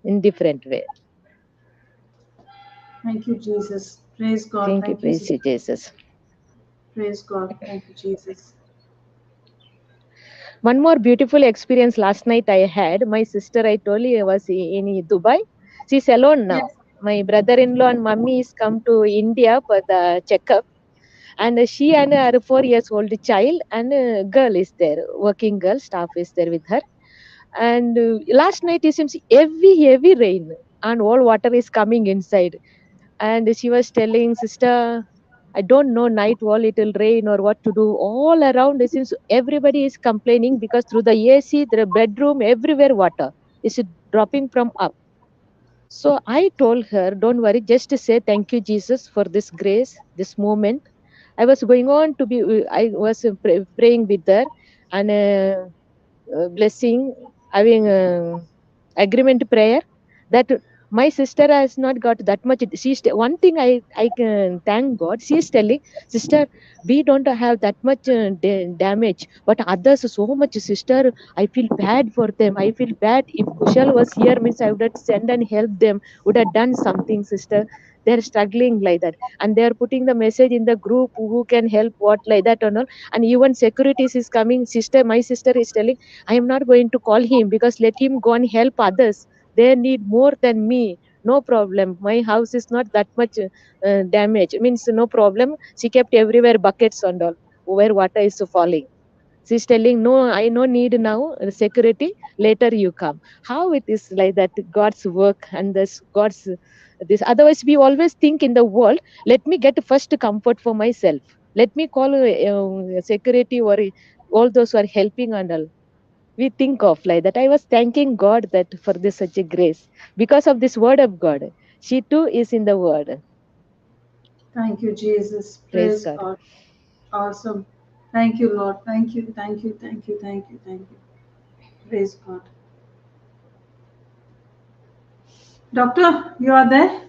in different way. Thank you, Jesus. Praise God. Thank you, praise sister. you, Jesus. Praise God. Thank you, Jesus. One more beautiful experience last night I had. My sister, I told you, was in Dubai. She's alone now. Yes. My brother-in-law and mummy is come to India for the checkup, and she and her 4 years old child and a girl is there, working girl, staff is there with her. And last night it seems heavy rain and all water is coming inside. And she was telling, sister, I don't know night all it will rain or what to do. All around it seems everybody is complaining because through the AC, the bedroom, everywhere water is dropping from up. So I told her, don't worry, just to say thank you, Jesus, for this grace, this moment. I was going on to be, I was praying with her and blessing, having agreement prayer that my sister has not got that much. She's one thing I can thank God. She is telling, sister, we don't have that much damage, but others so much. Sister, I feel bad for them. I feel bad. If Kushal was here, means I would have sent and helped them. Would have done something, sister. They're struggling like that, and they're putting the message in the group who can help what like that and all. And even securities is coming. Sister, my sister is telling, I am not going to call him because let him go and help others. They need more than me. No problem. My house is not that much damage. Means no problem. She kept everywhere buckets and all where water is falling. She's telling, no, I no need now security. Later you come. How it is like that? God's work and this God's this. Otherwise, we always think in the world. Let me get first comfort for myself. Let me call security or all those who are helping and all. We think of like that. I was thanking God that for this such a grace because of this word of God. She too is in the word. Thank you, Jesus. Praise Praise God. God. Awesome. Thank you, Lord. Thank you, thank you, thank you, thank you, thank you. Praise God. Doctor, you are there?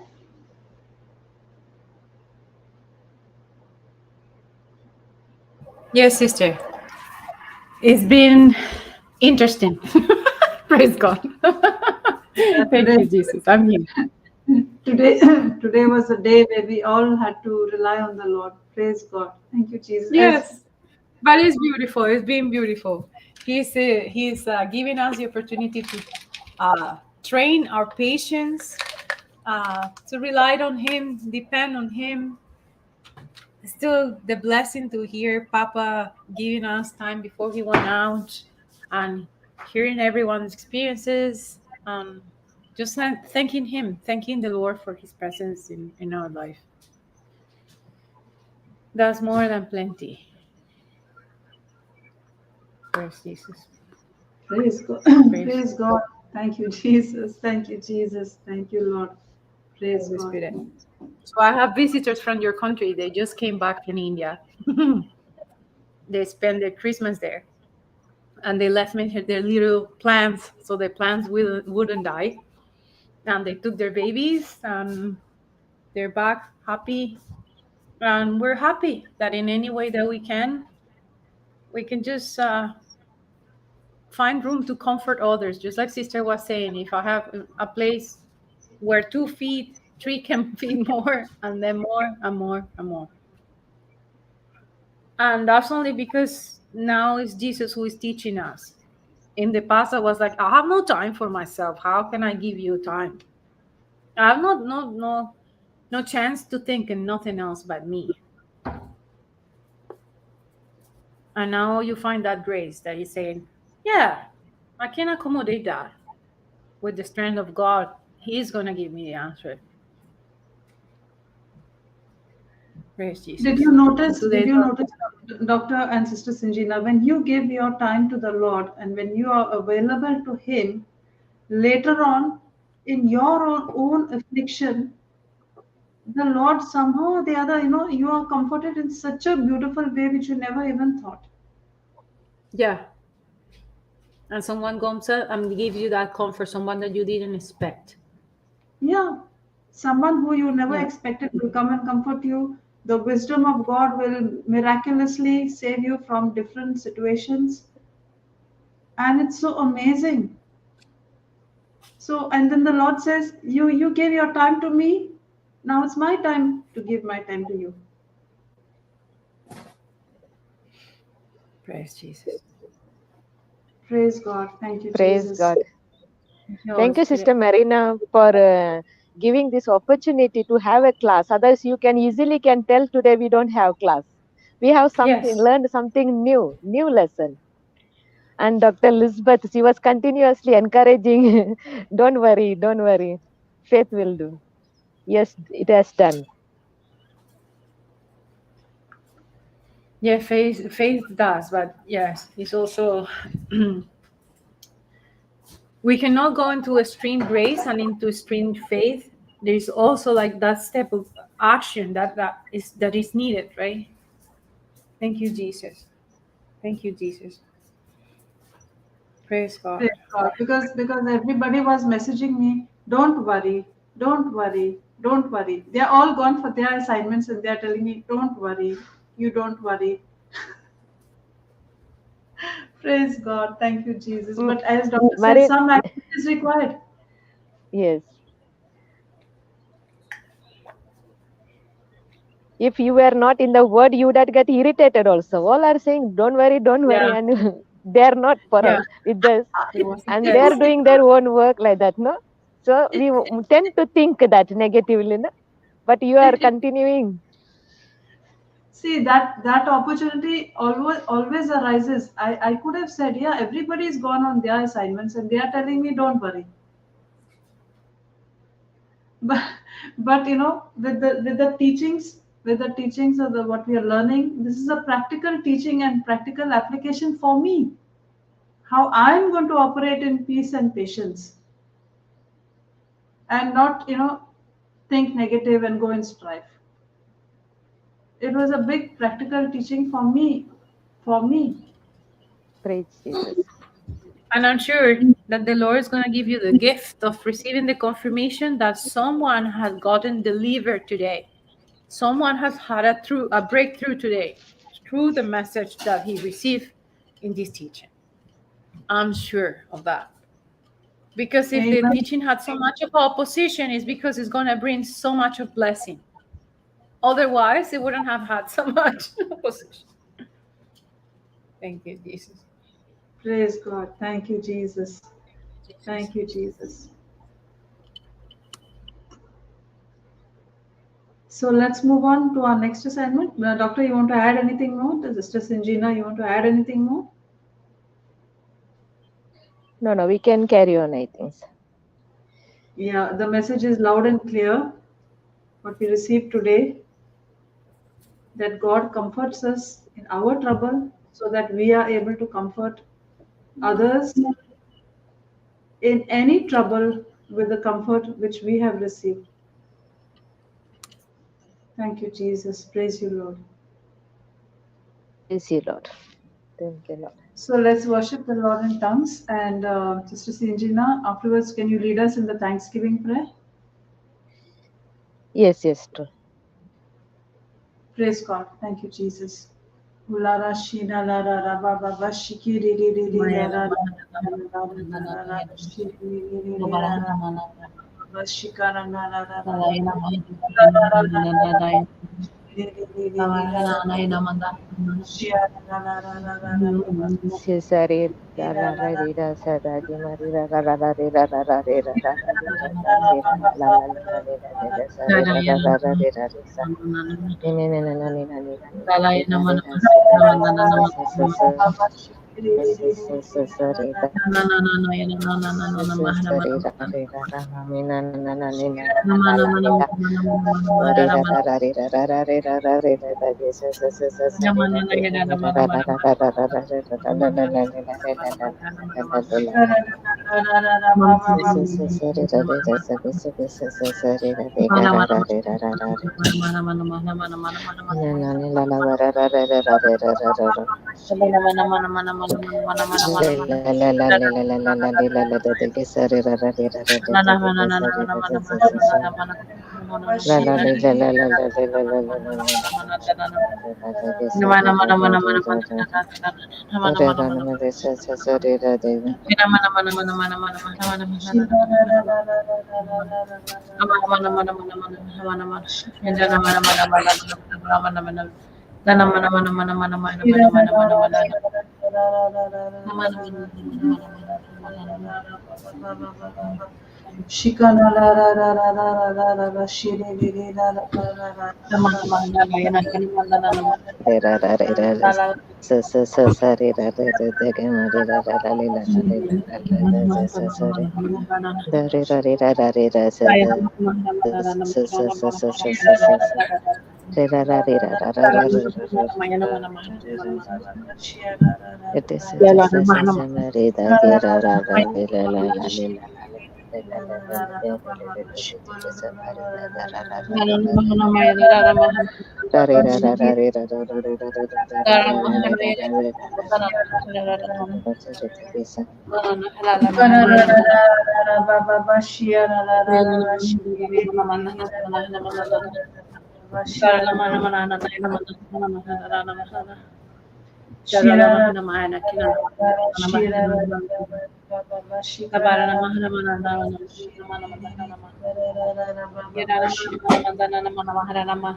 Yes, sister. It's been interesting. Praise God. Thank you, Jesus. I'm here. Today, today was a day where we all had to rely on the Lord. Praise God. Thank you, Jesus. Yes, but it's beautiful. It's been beautiful. He's giving us the opportunity to train our patience, to rely on Him, depend on Him. Still, the blessing to hear Papa giving us time before he went out, and hearing everyone's experiences. Just thanking Him, thanking the Lord for His presence in our life. That's more than plenty. Praise Jesus. Praise God. Praise Praise God. Thank you, Jesus. Thank you, Jesus. Thank you, Lord. Praise Holy God. Spirit. So I have visitors from your country. They just came back from India. They spent their Christmas there, and they left me their little plants so the plants wouldn't die. And they took their babies, and they're back happy. And we're happy that in any way that we can just find room to comfort others. Just like Sister was saying, if I have a place where 2 feet, 3 can feed more, and then more and more and more. And that's only because now it's Jesus who is teaching us. In the past, I was like, I have no time for myself. How can I give you time? I have no chance to think in nothing else but me. And now you find that grace that He's saying, yeah, I can accommodate that with the strength of God. He's gonna give me the answer. Praise Did Jesus. you And notice, today, Doctor and Sister Sanjina, when you give your time to the Lord and when you are available to Him, later on, in your own affliction, the Lord somehow or the other, you are comforted in such a beautiful way which you never even thought. yeah, and someone comes up and gives you that comfort, someone that you didn't expect. Yeah, someone who you never Yeah. expected will come and comfort you. The wisdom of God will miraculously save you from different situations. And it's so amazing. So, and then the Lord says, you gave your time to me. Now it's my time to give my time to you. Praise Jesus. Praise God. Thank you, Praise Jesus. God. Holy Thank you, Spirit. Sister Marina, for giving this opportunity to have a class. Otherwise, you can easily can tell today we don't have class. We have something, Yes. learned something new lesson. And Dr. Elizabeth, she was continuously encouraging, don't worry. Faith will do. Yes, it has done. Yeah, faith does, but yes, it's also we cannot go into extreme grace and into extreme faith. There's also like that step of action that is needed, right? Thank you, Jesus. Thank you, Jesus. Praise God. Praise God. Because everybody was messaging me, don't worry, don't worry, don't worry. They're all gone for their assignments and they're telling me, don't worry, you don't worry. Praise God. Thank you, Jesus. But as Doctor said, Marin, some action is required. yes. If you were not in the word, you would have get irritated also. All are saying, don't worry. Yeah. And they are not Yeah. with us. It was And they are yes. doing their own work like that, no? So we tend to think that negatively, no? But you are It continuing. see that opportunity always arises. I could have said, yeah, everybody's gone on their assignments and they are telling me, don't worry. But with the teachings of what we are learning, this is a practical teaching and practical application for me. How I'm going to operate in peace and patience and not think negative and go in strife. It was a big practical teaching for me. Praise Jesus. And I'm sure that the Lord is going to give you the gift of receiving the confirmation that someone has gotten delivered today. Someone has had a breakthrough today through the message that he received in this teaching. I'm sure of that. Because if the Amen. teaching had so much of opposition, it's because it's going to bring so much of blessing. Otherwise, it wouldn't have had so much opposition. Thank you, Jesus. Praise God. Thank you, Jesus. Thank you, Jesus. So let's move on to our next assignment. Doctor, you want to add anything more? Sister Sinjina, you want to add anything more? No, we can carry on, I think. Yeah, the message is loud and clear. What we received today, that God comforts us in our trouble so that we are able to comfort others in any trouble with the comfort which we have received. Thank you, Jesus. Praise you, Lord. Praise you, Lord. Thank you, Lord. So let's worship the Lord in tongues. And Sister Sinjina, afterwards, can you lead us in the Thanksgiving prayer? Yes, true. Praise God. Thank you, Jesus. Ulara shina la ra ra ba ba ba shiki ri ri ri ri ra ra ra ra ra ra ra ra shiri ri ri ri ri ra ra ba shika ra na ra ra ra ra ra ra ra ra ra ri ri ri ri ri ra ra shia ra ra ra ra ra ra ba ba Cesare ri ra ra ra Rida Sada di Maria Rara Rida Rara Rida Rara Rida Sira La La La Rida Rida Sari Rara Rara Rida Risa Nina Nina Nina Nina Rida Rida Sisa Sisa Rida Sisa Rida Rida Rara Mina Nana Nina La La Rida Rida Rara Rida Rara Rida Rara Rida Sisa Sisa Rida Rida Rara Rara Rida ra ra ra ra ra ba ba ba La la la la la la la la la la la la la la. Sa re ra ra ra ra ra ra. Da ra ra ra ra sa re ra de. Shikana la la la la la la la la la shiri ri ri la la la la la Re ra ra re ra ra. Sa re ra ra ra de ke ma re ra ra ra le la la le la la la la sa re. Da re ra re ra ra re ra sa sa. Re ra ra re ra ra ra ra ra ra ra ra ra ra. It is sa ma re da ge ra ra ra le la la la le la la le la la la la le le le le le le le sa ma re da ra ra ra ra ra ra ra re ra ra ra re ra ra ra re ra ra ra ra ra re ra re ra ra re ra ra re ra ra ra ra ra ra sa re te ke sa. Shikana la la la la la ba ba ba shia la la la la la shiri ri ri ri la la la la la ba shia la la la shira la la la shira la la la ba ba ba shikana la la la shiri ri ri la la la la ba ba ba shia la la la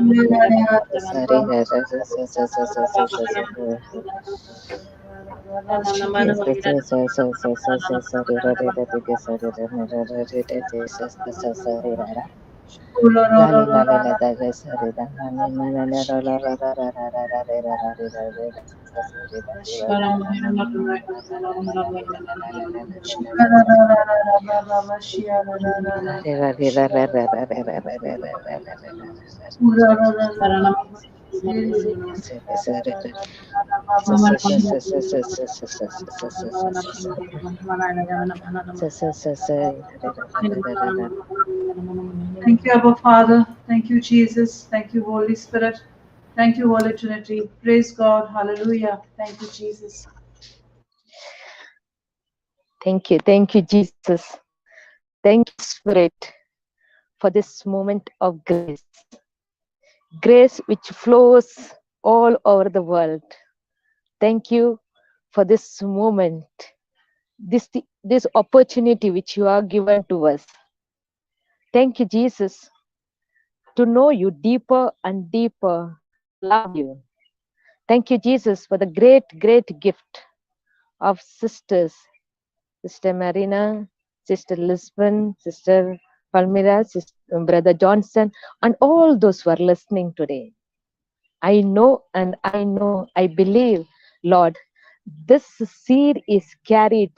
Sa re ra ra ra sa. Yes, this is sa re ra re ra te ke sa re ra ra ra ra re te te sa re ra ra. La le la le la da re sa re da la le ma la la la la la la la la la re ra ra re ra re ra sa re ra re ra ra ra ma ma ma ma ma la la la le la la la le la la la la la sa re la re ra re ra ra ra ra ra ra ra ra ra ra ra ra ra ra ra sa re ra sa sa sa sa sa sa sa sa sa sa sa sa sa sa Thank you, Abba Father. Thank you, Jesus. Thank you, Holy Spirit. Thank you, Holy Trinity. Praise God. Hallelujah. Thank you, Jesus. Thank you, Jesus. Thank you, Spirit, for this moment of grace. Grace which flows all over the world. Thank you for this moment, this opportunity which you are given to us. Thank you, Jesus, to know you deeper and deeper, to love you. Thank you, Jesus, for the great, great gift of sisters, Sister Marina, Sister Lisbon, Sister Palmira, Brother Johnson, and all those who are listening today. I know and I believe, Lord, this seed is carried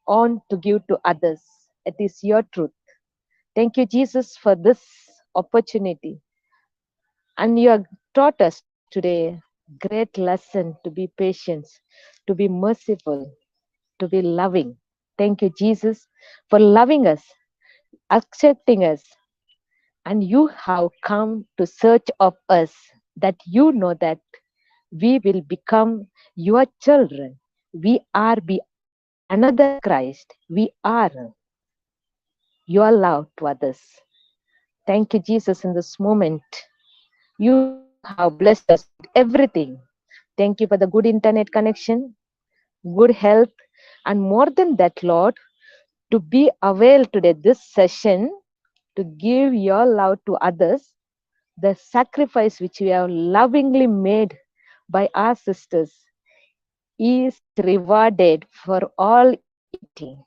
on to give to others. It is your truth. Thank you, Jesus, for this opportunity. And you have taught us today great lesson to be patient, to be merciful, to be loving. Thank you, Jesus, for loving us, accepting us, and you have come to search of us that you know that we will become your children. We are be another Christ. We are your love to others. Thank you, Jesus, in this moment. You have blessed us with everything. Thank you for the good internet connection, good health, and more than that, Lord, to be avail today this session to give your love to others, the sacrifice which we have lovingly made by our sisters is rewarded for all eternity.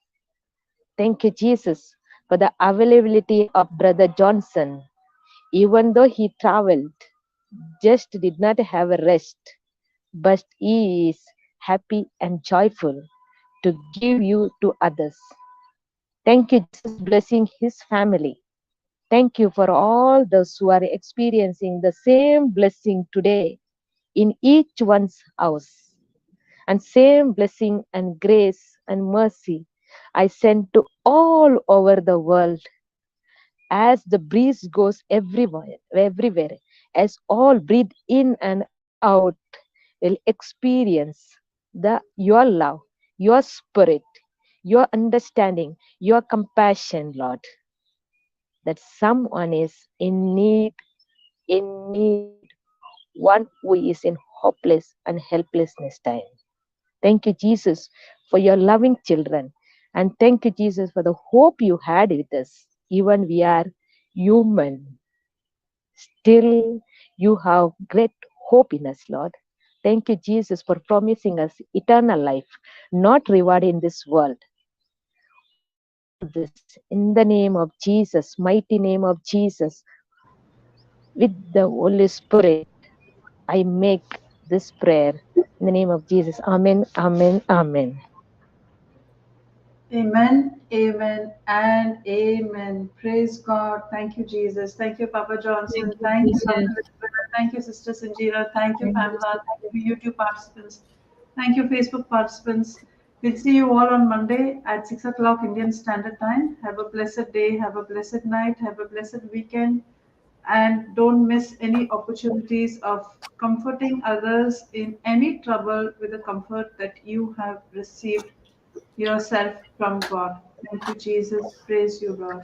Thank you, Jesus, for the availability of Brother Johnson. Even though he traveled, just did not have a rest, but he is happy and joyful to give you to others. Thank you, Jesus, blessing his family. Thank you for all those who are experiencing the same blessing today in each one's house. And same blessing and grace and mercy I send to all over the world as the breeze goes everywhere, as all breathe in and out will experience your love, your spirit, your understanding, your compassion, Lord. that someone is in need, one who is in hopeless and helplessness time. Thank you, Jesus, for your loving children. And thank you, Jesus, for the hope you had with us. Even we are human, still you have great hope in us, Lord. Thank you, Jesus, for promising us eternal life, not reward in this world. All this in the name of Jesus, mighty name of Jesus, with the Holy Spirit, I make this prayer in the name of Jesus. Amen, amen, amen. Amen, amen, and amen. Praise God. Thank you, Jesus. Thank you, Papa Thank Johnson. you, Thank you, Dr. Jesus. Elizabeth. Thank you, Sister Sanjira. Thank you, Thank you, Pamela. Thank you, YouTube participants. Thank you, Facebook participants. We'll see you all on Monday at 6 o'clock Indian Standard Time. Have a blessed day. Have a blessed night. Have a blessed weekend. And don't miss any opportunities of comforting others in any trouble with the comfort that you have received yourself from God. Thank you, Jesus. Praise you, Lord.